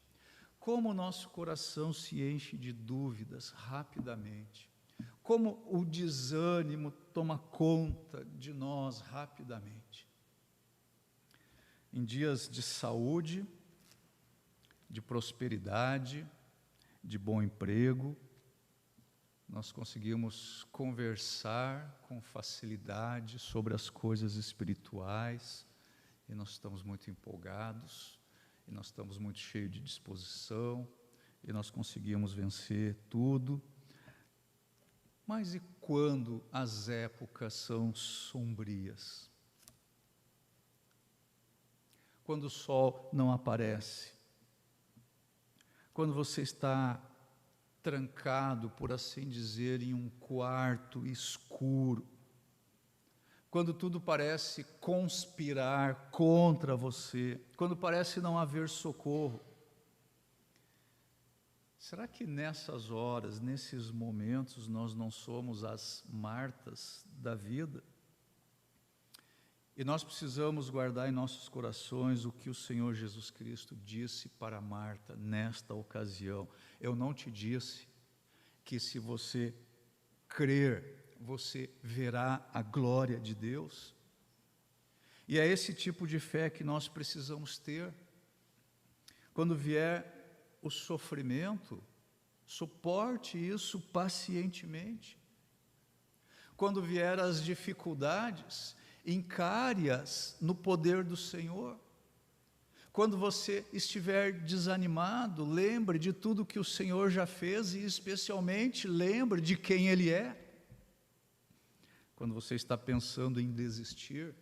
como o nosso coração se enche de dúvidas rapidamente, como o desânimo toma conta de nós rapidamente. Em dias de saúde, de prosperidade, de bom emprego, nós conseguimos conversar com facilidade sobre as coisas espirituais, e nós estamos muito empolgados, e nós estamos muito cheios de disposição, e nós conseguimos vencer tudo. Mas e quando as épocas são sombrias? Quando o sol não aparece? Quando você está trancado, por assim dizer, em um quarto escuro, quando tudo parece conspirar contra você, quando parece não haver socorro, será que nessas horas, nesses momentos, nós não somos as Martas da vida? E nós precisamos guardar em nossos corações o que o Senhor Jesus Cristo disse para Marta nesta ocasião. Eu não te disse que se você crer, você verá a glória de Deus? E é esse tipo de fé que nós precisamos ter. Quando vier o sofrimento, suporte isso pacientemente. Quando vier as dificuldades, encare-as no poder do Senhor. Quando você estiver desanimado, lembre de tudo que o Senhor já fez e especialmente lembre de quem Ele é. Quando você está pensando em desistir,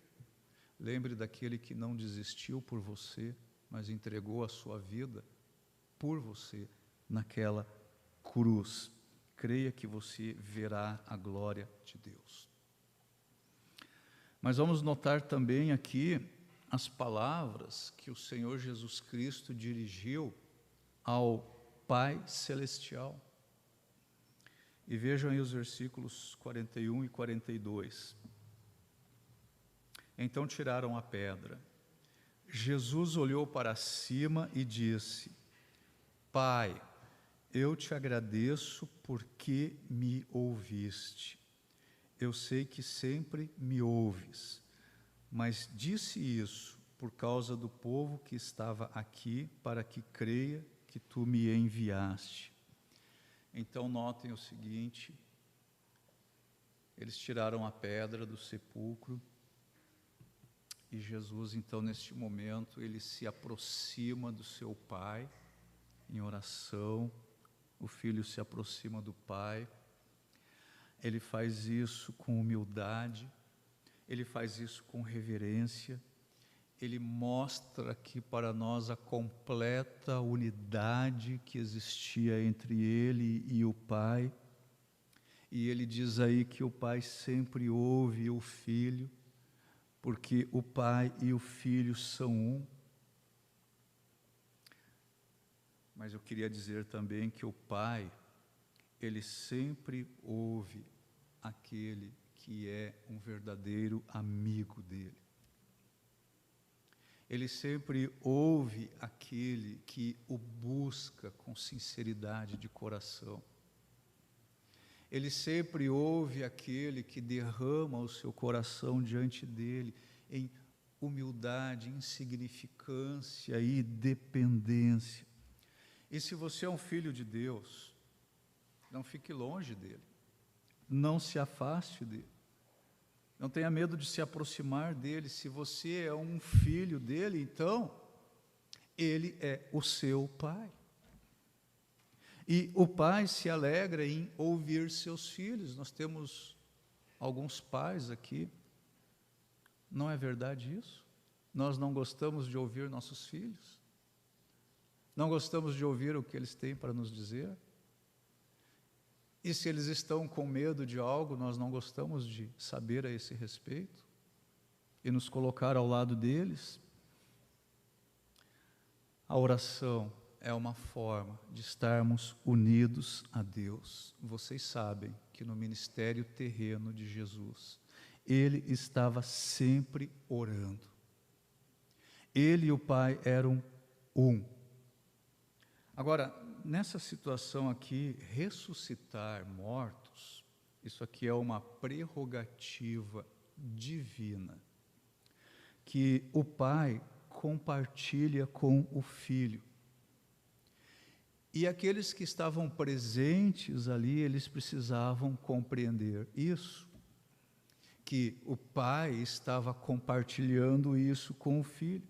lembre daquele que não desistiu por você, mas entregou a sua vida por você naquela cruz. Creia que você verá a glória de Deus. Mas vamos notar também aqui as palavras que o Senhor Jesus Cristo dirigiu ao Pai Celestial. E vejam aí os versículos 41 e 42. Então tiraram a pedra. Jesus olhou para cima e disse: Pai, eu te agradeço porque me ouviste. Eu sei que sempre me ouves, mas disse isso por causa do povo que estava aqui, para que creia que tu me enviaste. Então notem o seguinte: eles tiraram a pedra do sepulcro e Jesus, então, neste momento, ele se aproxima do seu Pai em oração. O filho se aproxima do Pai. Ele faz isso com humildade, ele faz isso com reverência. Ele mostra aqui para nós a completa unidade que existia entre ele e o Pai. E ele diz aí que o Pai sempre ouve o Filho, porque o Pai e o Filho são um. Mas eu queria dizer também que o Pai, ele sempre ouve aquele que é um verdadeiro amigo dele. Ele sempre ouve aquele que o busca com sinceridade de coração. Ele sempre ouve aquele que derrama o seu coração diante dele em humildade, insignificância e dependência. E se você é um filho de Deus, não fique longe dele, não se afaste dele, não tenha medo de se aproximar dele. Se você é um filho dele, então, ele é o seu Pai. E o Pai se alegra em ouvir seus filhos. Nós temos alguns pais aqui. Não é verdade isso? Nós não gostamos de ouvir nossos filhos? Não gostamos de ouvir o que eles têm para nos dizer? E se eles estão com medo de algo, nós não gostamos de saber a esse respeito? E nos colocar ao lado deles? A oração é uma forma de estarmos unidos a Deus. Vocês sabem que no ministério terreno de Jesus, ele estava sempre orando. Ele e o Pai eram um. Agora, nessa situação aqui, ressuscitar mortos, isso aqui é uma prerrogativa divina, que o Pai compartilha com o Filho. E aqueles que estavam presentes ali, eles precisavam compreender isso, que o Pai estava compartilhando isso com o Filho.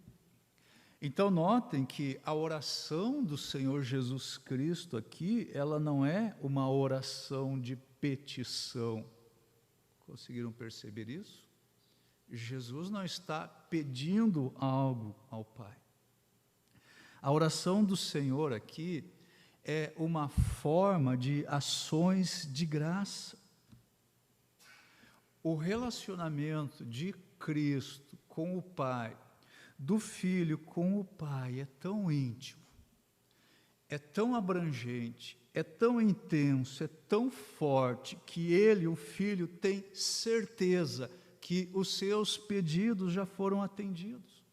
Então notem que a oração do Senhor Jesus Cristo aqui, ela não é uma oração de petição. Conseguiram perceber isso? Jesus não está pedindo algo ao Pai. A oração do Senhor aqui é uma forma de ações de graça. O relacionamento de Cristo com o Pai, do Filho com o Pai, é tão íntimo, é tão abrangente, é tão intenso, é tão forte, que ele, o Filho, tem certeza que os seus pedidos já foram atendidos.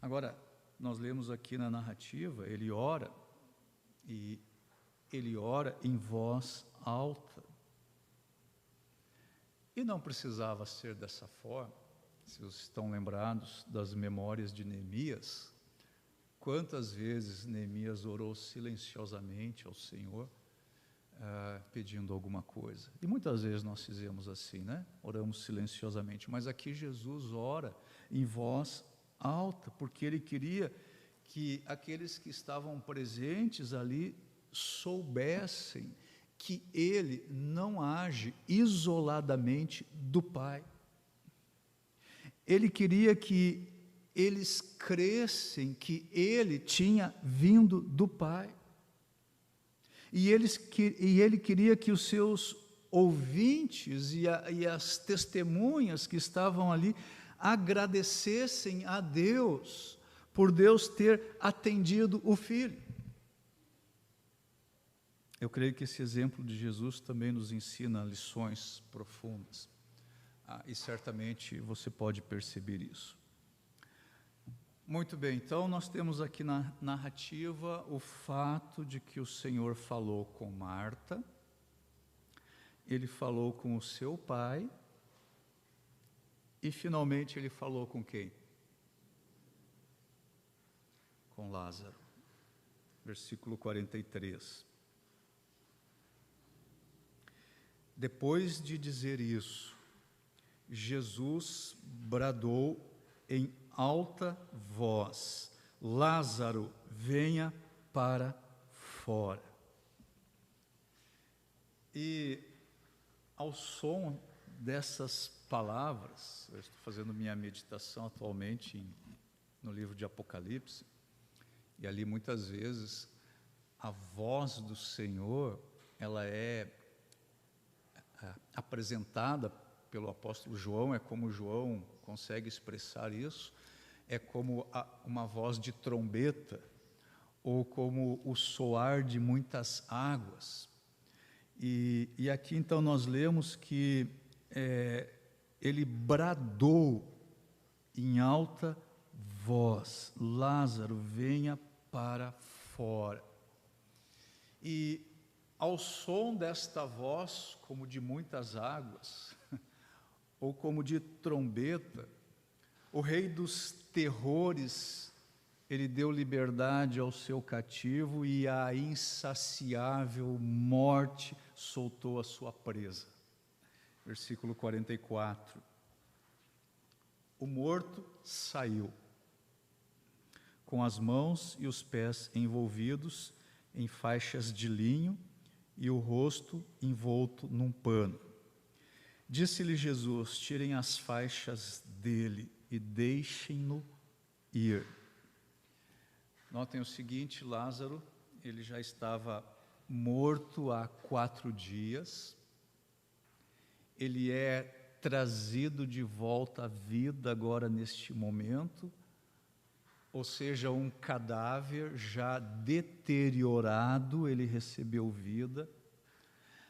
Agora, nós lemos aqui na narrativa, ele ora, e ele ora em voz alta. E não precisava ser dessa forma. Se vocês estão lembrados das memórias de Neemias, quantas vezes Neemias orou silenciosamente ao Senhor, pedindo alguma coisa. E muitas vezes nós fizemos assim, né? Oramos silenciosamente, mas aqui Jesus ora em voz alta, porque ele queria que aqueles que estavam presentes ali soubessem que ele não age isoladamente do Pai. Ele queria que eles cressem que ele tinha vindo do Pai. E ele queria que os seus ouvintes e as testemunhas que estavam ali agradecessem a Deus por Deus ter atendido o Filho. Eu creio que esse exemplo de Jesus também nos ensina lições profundas. e certamente você pode perceber isso. Muito bem, então nós temos aqui na narrativa o fato de que o Senhor falou com Marta, Ele falou com o seu pai, e finalmente Ele falou com quem? Com Lázaro. Versículo 43. Depois de dizer isso, Jesus bradou em alta voz: Lázaro, venha para fora. E ao som dessas palavras, eu estou fazendo minha meditação atualmente no livro de Apocalipse, e ali muitas vezes a voz do Senhor, ela é apresentada pelo apóstolo João, é como João consegue expressar isso, é como uma voz de trombeta, ou como o soar de muitas águas. E aqui então nós lemos que ele bradou em alta voz: Lázaro, venha para fora. E ao som desta voz, como de muitas águas, ou como de trombeta, o rei dos terrores, ele deu liberdade ao seu cativo, e a insaciável morte soltou a sua presa. Versículo 44. O morto saiu, com as mãos e os pés envolvidos em faixas de linho e o rosto envolto num pano. Disse-lhe Jesus: tirem as faixas dele e deixem-no ir. Notem o seguinte: Lázaro, ele já estava morto há 4 dias, ele é trazido de volta à vida agora neste momento, ou seja, um cadáver já deteriorado, ele recebeu vida.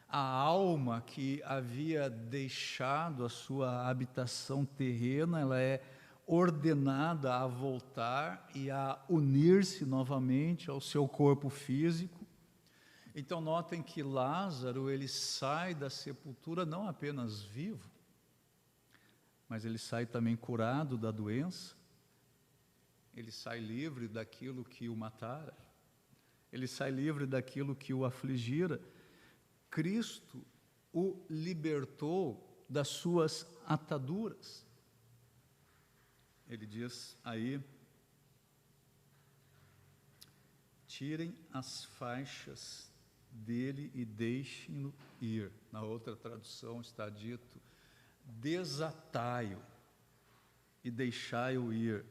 A alma que havia deixado a sua habitação terrena, ela é ordenada a voltar e a unir-se novamente ao seu corpo físico. Então notem que Lázaro, ele sai da sepultura não apenas vivo, mas ele sai também curado da doença, ele sai livre daquilo que o matara, ele sai livre daquilo que o afligira. Cristo o libertou das suas ataduras. Ele diz aí: tirem as faixas dele e deixem-no ir. Na outra tradução está dito: desatai-o e deixai-o ir.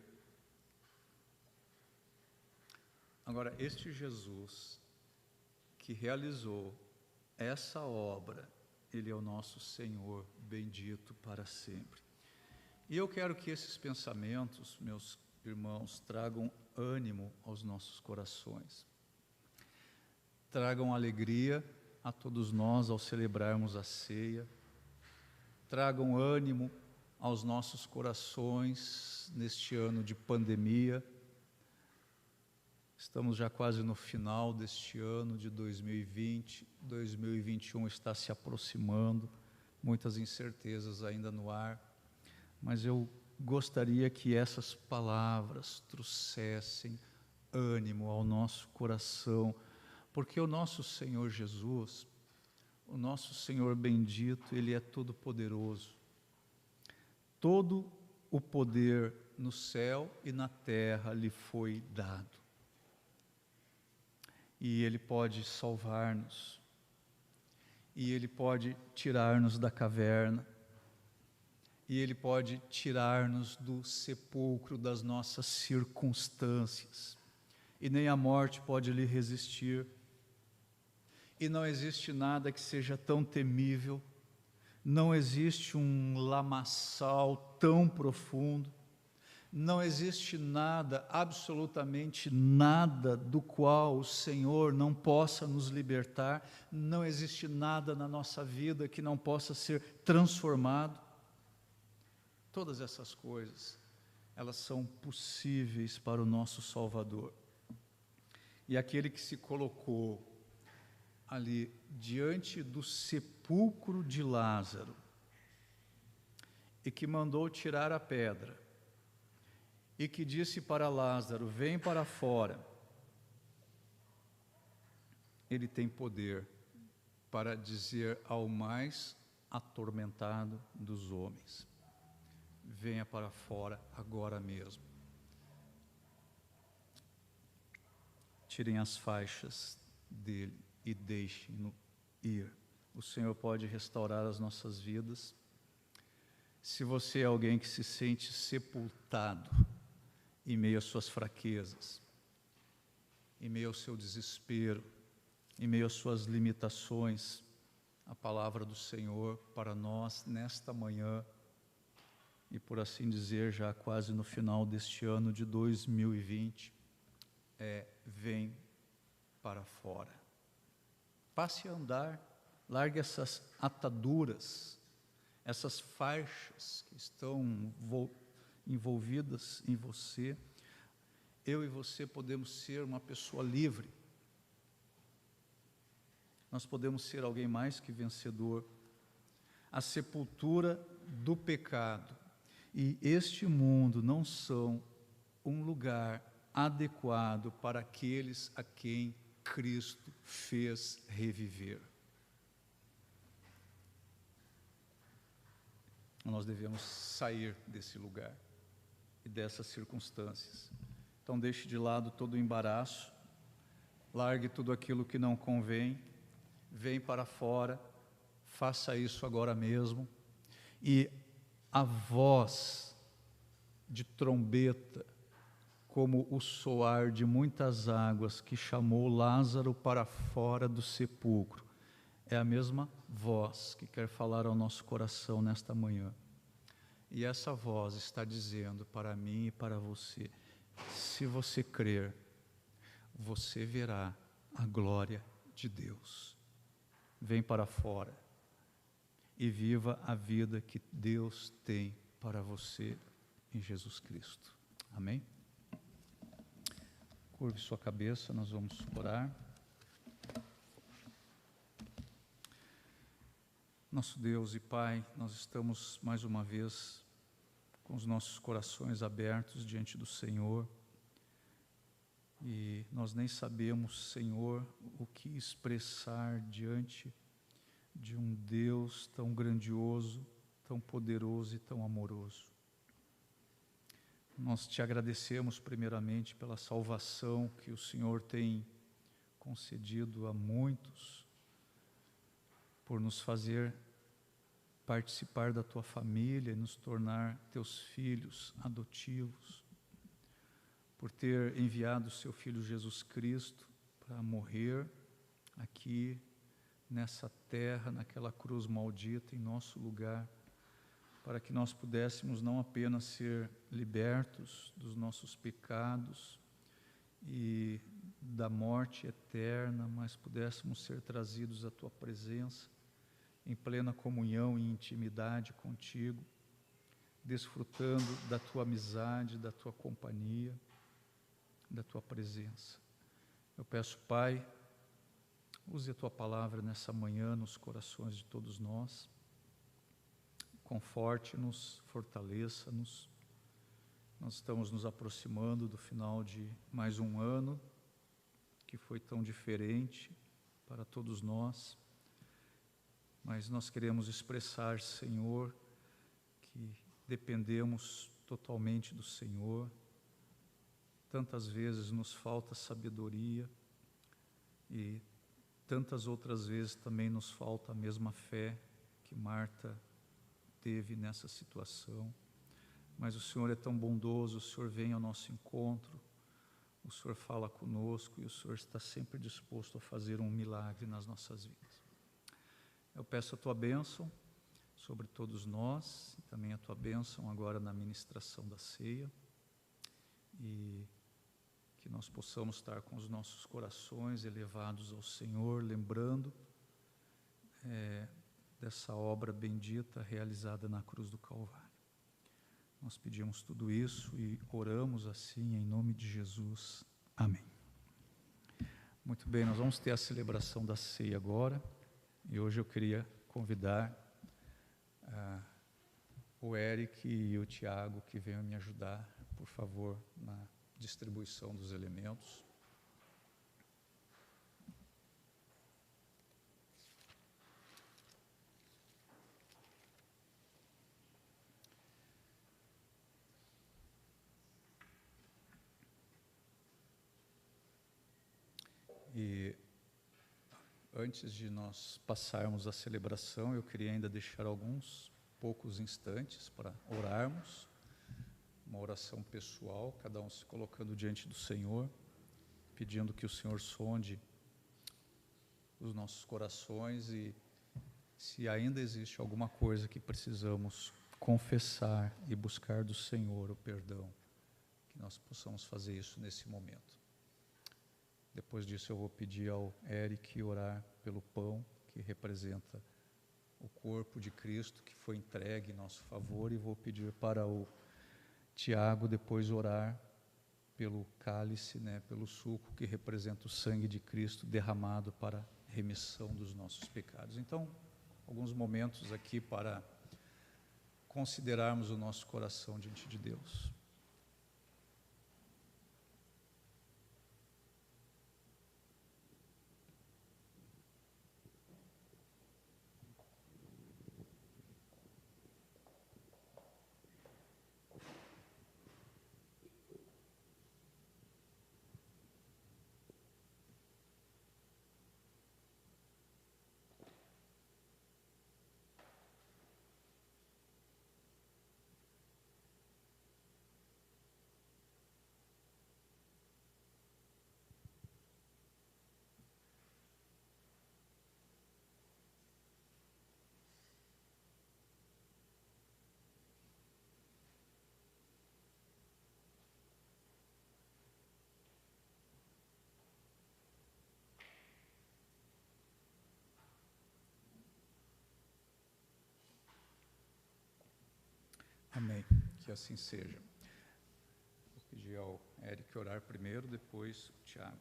Agora, este Jesus que realizou essa obra, Ele é o nosso Senhor, bendito para sempre. E eu quero que esses pensamentos, meus irmãos, tragam ânimo aos nossos corações, tragam alegria a todos nós ao celebrarmos a ceia, tragam ânimo aos nossos corações neste ano de pandemia. Estamos já quase no final deste ano de 2020, 2021 está se aproximando, muitas incertezas ainda no ar, mas eu gostaria que essas palavras trouxessem ânimo ao nosso coração, porque o nosso Senhor Jesus, o nosso Senhor bendito, Ele é todo poderoso. Todo o poder no céu e na terra lhe foi dado. E Ele pode salvar-nos, e Ele pode tirar-nos da caverna, e Ele pode tirar-nos do sepulcro das nossas circunstâncias, e nem a morte pode lhe resistir, e não existe nada que seja tão temível, não existe um lamaçal tão profundo, não existe nada, absolutamente nada, do qual o Senhor não possa nos libertar, não existe nada na nossa vida que não possa ser transformado. Todas essas coisas, elas são possíveis para o nosso Salvador. E aquele que se colocou ali diante do sepulcro de Lázaro e que mandou tirar a pedra e que disse para Lázaro: vem para fora, ele tem poder para dizer ao mais atormentado dos homens: venha para fora agora mesmo. Tirem as faixas dele e deixem-no ir. O Senhor pode restaurar as nossas vidas. Se você é alguém que se sente sepultado em meio às suas fraquezas, em meio ao seu desespero, em meio às suas limitações, a palavra do Senhor para nós nesta manhã, e por assim dizer, já quase no final deste ano de 2020, vem para fora. Passe a andar, largue essas ataduras, essas faixas que estão envolvidas em você. Eu e você podemos ser uma pessoa livre. Nós podemos ser alguém mais que vencedor. A sepultura do pecado e este mundo não são um lugar adequado para aqueles a quem Cristo fez reviver. Nós devemos sair desse lugar e dessas circunstâncias. Então deixe de lado todo o embaraço, largue tudo aquilo que não convém, vem para fora, faça isso agora mesmo, e a voz de trombeta, como o soar de muitas águas que chamou Lázaro para fora do sepulcro, é a mesma voz que quer falar ao nosso coração nesta manhã. E essa voz está dizendo para mim e para você: se você crer, você verá a glória de Deus. Vem para fora e viva a vida que Deus tem para você em Jesus Cristo. Amém? Curve sua cabeça, nós vamos orar. Nosso Deus e Pai, nós estamos mais uma vez com os nossos corações abertos diante do Senhor, e nós nem sabemos, Senhor, o que expressar diante de um Deus tão grandioso, tão poderoso e tão amoroso. Nós te agradecemos primeiramente pela salvação que o Senhor tem concedido a muitos, por nos fazer participar da tua família e nos tornar teus filhos adotivos, por ter enviado o seu Filho Jesus Cristo para morrer aqui nessa terra, naquela cruz maldita em nosso lugar, para que nós pudéssemos não apenas ser libertos dos nossos pecados e da morte eterna, mas pudéssemos ser trazidos à tua presença, em plena comunhão e intimidade contigo, desfrutando da tua amizade, da tua companhia, da tua presença. Eu peço, Pai, use a tua palavra nessa manhã nos corações de todos nós, conforte-nos, fortaleça-nos. Nós estamos nos aproximando do final de mais um ano, que foi tão diferente para todos nós, mas nós queremos expressar, Senhor, que dependemos totalmente do Senhor. Tantas vezes nos falta sabedoria e tantas outras vezes também nos falta a mesma fé que Marta teve nessa situação. Mas o Senhor é tão bondoso, o Senhor vem ao nosso encontro, o Senhor fala conosco e o Senhor está sempre disposto a fazer um milagre nas nossas vidas. Eu peço a tua bênção sobre todos nós, e também a tua bênção agora na ministração da ceia, e que nós possamos estar com os nossos corações elevados ao Senhor, lembrando dessa obra bendita realizada na cruz do Calvário. Nós pedimos tudo isso e oramos assim em nome de Jesus. Amém. Muito bem, nós vamos ter a celebração da ceia agora. E hoje eu queria convidar o Eric e o Tiago que venham me ajudar, por favor, na distribuição dos elementos. E antes de nós passarmos a celebração, eu queria ainda deixar alguns poucos instantes para orarmos, uma oração pessoal, cada um se colocando diante do Senhor, pedindo que o Senhor sonde os nossos corações e se ainda existe alguma coisa que precisamos confessar e buscar do Senhor o perdão, que nós possamos fazer isso nesse momento. Depois disso eu vou pedir ao Eric orar pelo pão, que representa o corpo de Cristo, que foi entregue em nosso favor, e vou pedir para o Tiago depois orar pelo cálice, pelo suco, que representa o sangue de Cristo derramado para a remissão dos nossos pecados. Então, alguns momentos aqui para considerarmos o nosso coração diante de Deus. Amém. Que assim seja. Vou pedir ao Eric orar primeiro, depois o Tiago.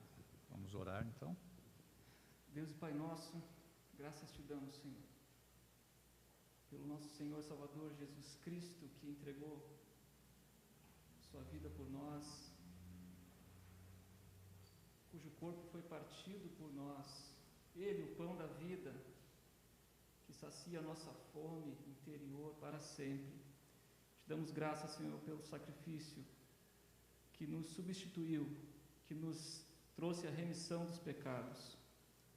Vamos orar então. Deus e Pai nosso, graças te damos, Senhor, pelo nosso Senhor Salvador Jesus Cristo, que entregou sua vida por nós, cujo corpo foi partido por nós. Ele, o pão da vida, que sacia a nossa fome interior para sempre. Te damos graças, Senhor, pelo sacrifício que nos substituiu, que nos trouxe a remissão dos pecados.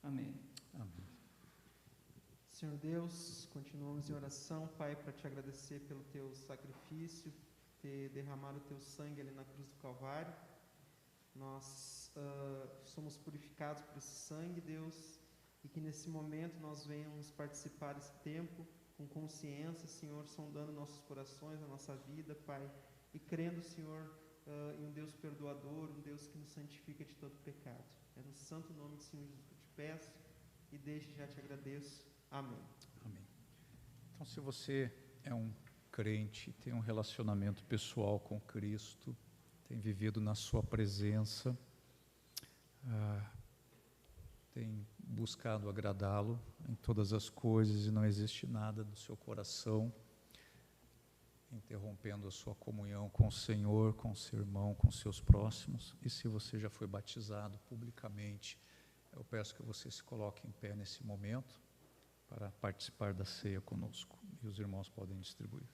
Amém. Amém. Senhor Deus, continuamos em oração, Pai, para te agradecer pelo teu sacrifício, ter derramado o teu sangue ali na cruz do Calvário. Nós somos purificados por esse sangue, Deus, e que nesse momento nós venhamos participar desse tempo com consciência, Senhor, sondando nossos corações, a nossa vida, Pai, e crendo, Senhor, em um Deus perdoador, um Deus que nos santifica de todo pecado. É no santo nome do Senhor Jesus que eu te peço e desde já te agradeço. Amém. Amém. Então, se você é um crente, tem um relacionamento pessoal com Cristo, tem vivido na sua presença, tem buscado agradá-lo em todas as coisas e não existe nada no seu coração interrompendo a sua comunhão com o Senhor, com o seu irmão, com seus próximos. E se você já foi batizado publicamente, eu peço que você se coloque em pé nesse momento para participar da ceia conosco. E os irmãos podem distribuir.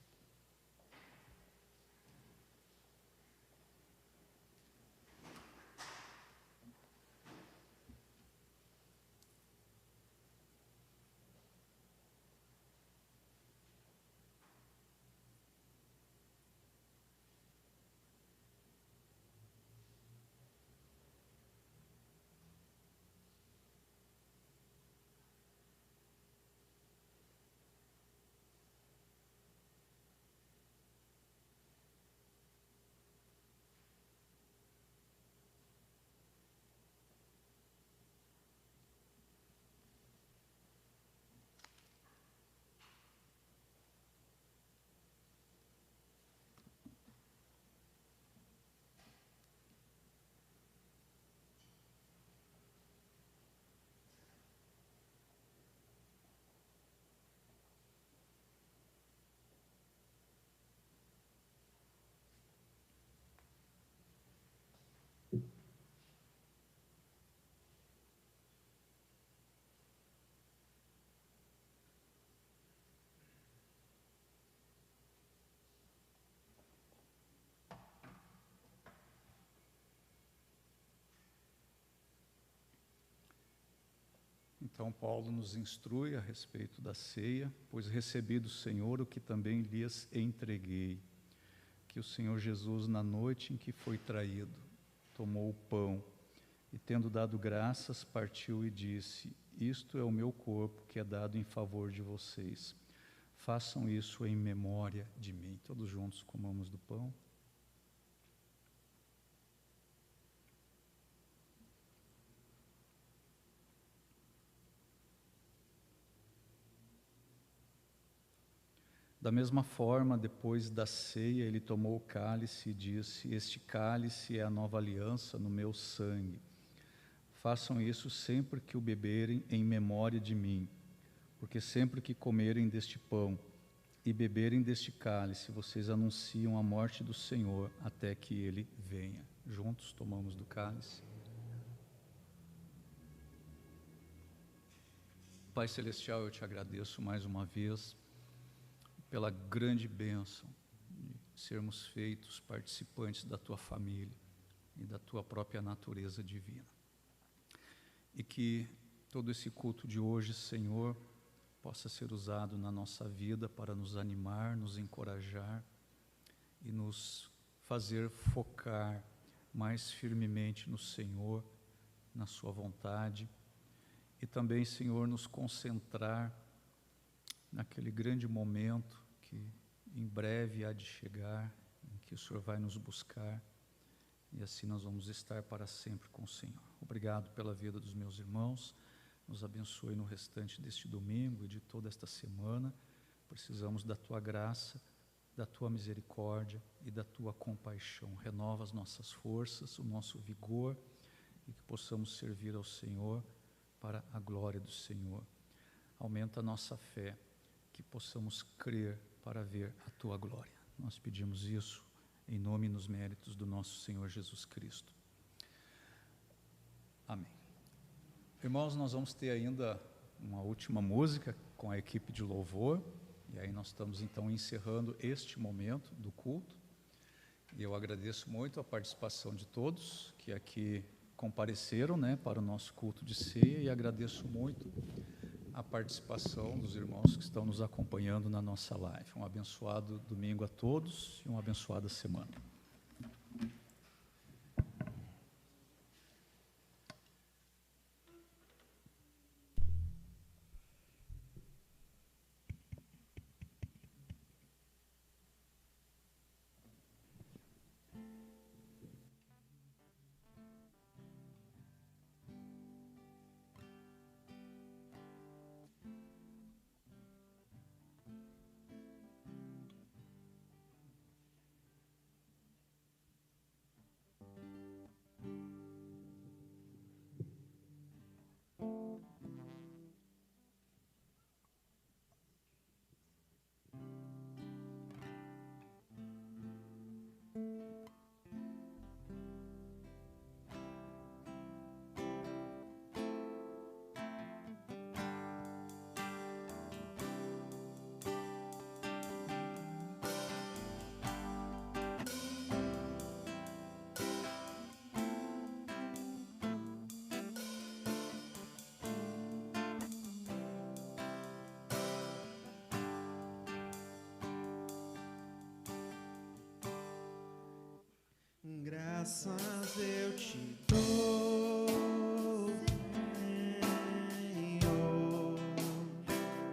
Então, Paulo nos instrui a respeito da ceia, pois recebi do Senhor o que também lhes entreguei, que o Senhor Jesus, na noite em que foi traído, tomou o pão e, tendo dado graças, partiu e disse: isto é o meu corpo que é dado em favor de vocês. Façam isso em memória de mim. Todos juntos comamos do pão. Da mesma forma, depois da ceia, ele tomou o cálice e disse: este cálice é a nova aliança no meu sangue. Façam isso sempre que o beberem em memória de mim, porque sempre que comerem deste pão e beberem deste cálice, vocês anunciam a morte do Senhor até que ele venha. Juntos tomamos do cálice. Pai Celestial, eu te agradeço mais uma vez pela grande bênção de sermos feitos participantes da tua família e da tua própria natureza divina. E que todo esse culto de hoje, Senhor, possa ser usado na nossa vida para nos animar, nos encorajar e nos fazer focar mais firmemente no Senhor, na sua vontade, e também, Senhor, nos concentrar naquele grande momento que em breve há de chegar, em que o Senhor vai nos buscar, e assim nós vamos estar para sempre com o Senhor. Obrigado pela vida dos meus irmãos, nos abençoe no restante deste domingo e de toda esta semana. Precisamos da Tua graça, da Tua misericórdia e da Tua compaixão. Renova as nossas forças, o nosso vigor, e que possamos servir ao Senhor para a glória do Senhor. Aumenta a nossa fé, que possamos crer para ver a Tua glória. Nós pedimos isso em nome e nos méritos do nosso Senhor Jesus Cristo. Amém. Irmãos, nós vamos ter ainda uma última música com a equipe de louvor, e aí nós estamos então encerrando este momento do culto. E eu agradeço muito a participação de todos que aqui compareceram, para o nosso culto de ceia, e agradeço muito a participação dos irmãos que estão nos acompanhando na nossa live. Um abençoado domingo a todos e uma abençoada semana. Graças eu te dou, Senhor,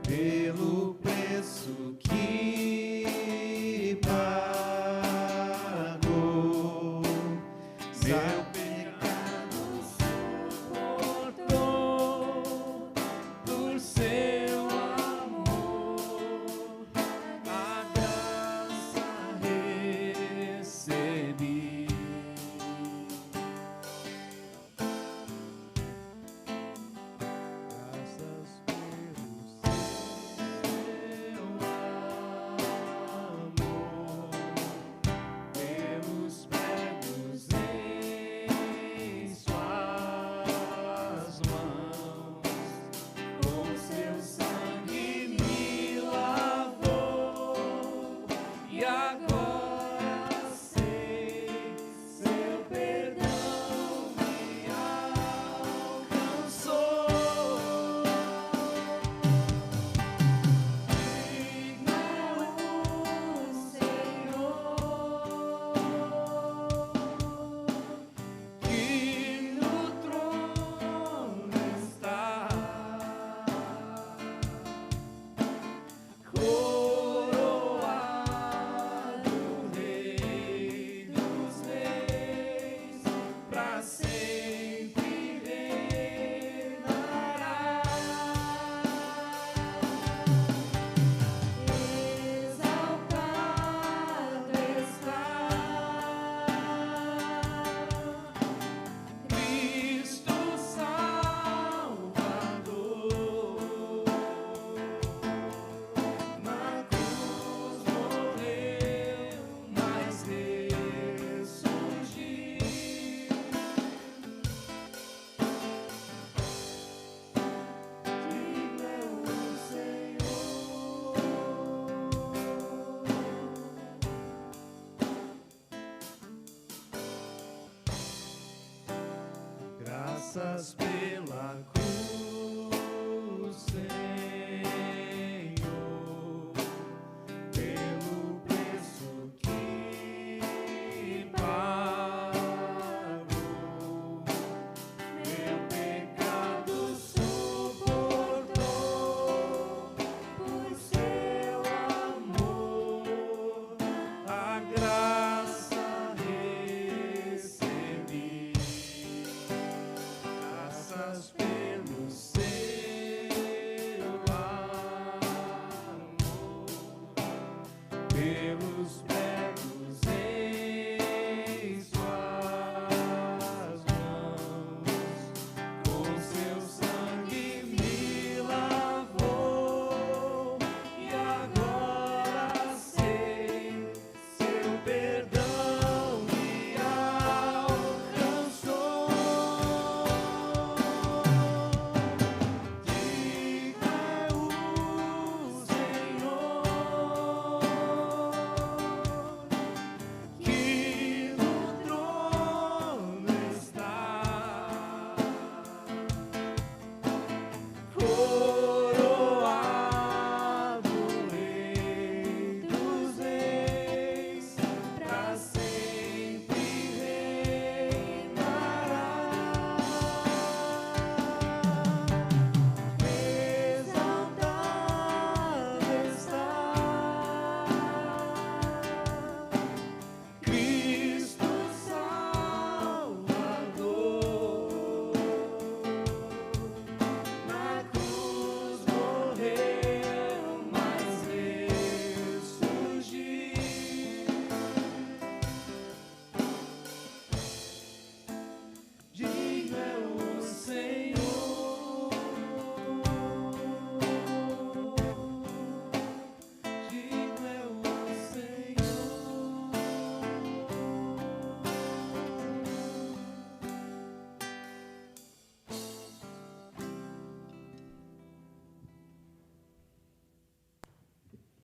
pelo preço que pagou. Meu pecado suportou por seu amor, a graça recebi. Graças pelo seu graças pela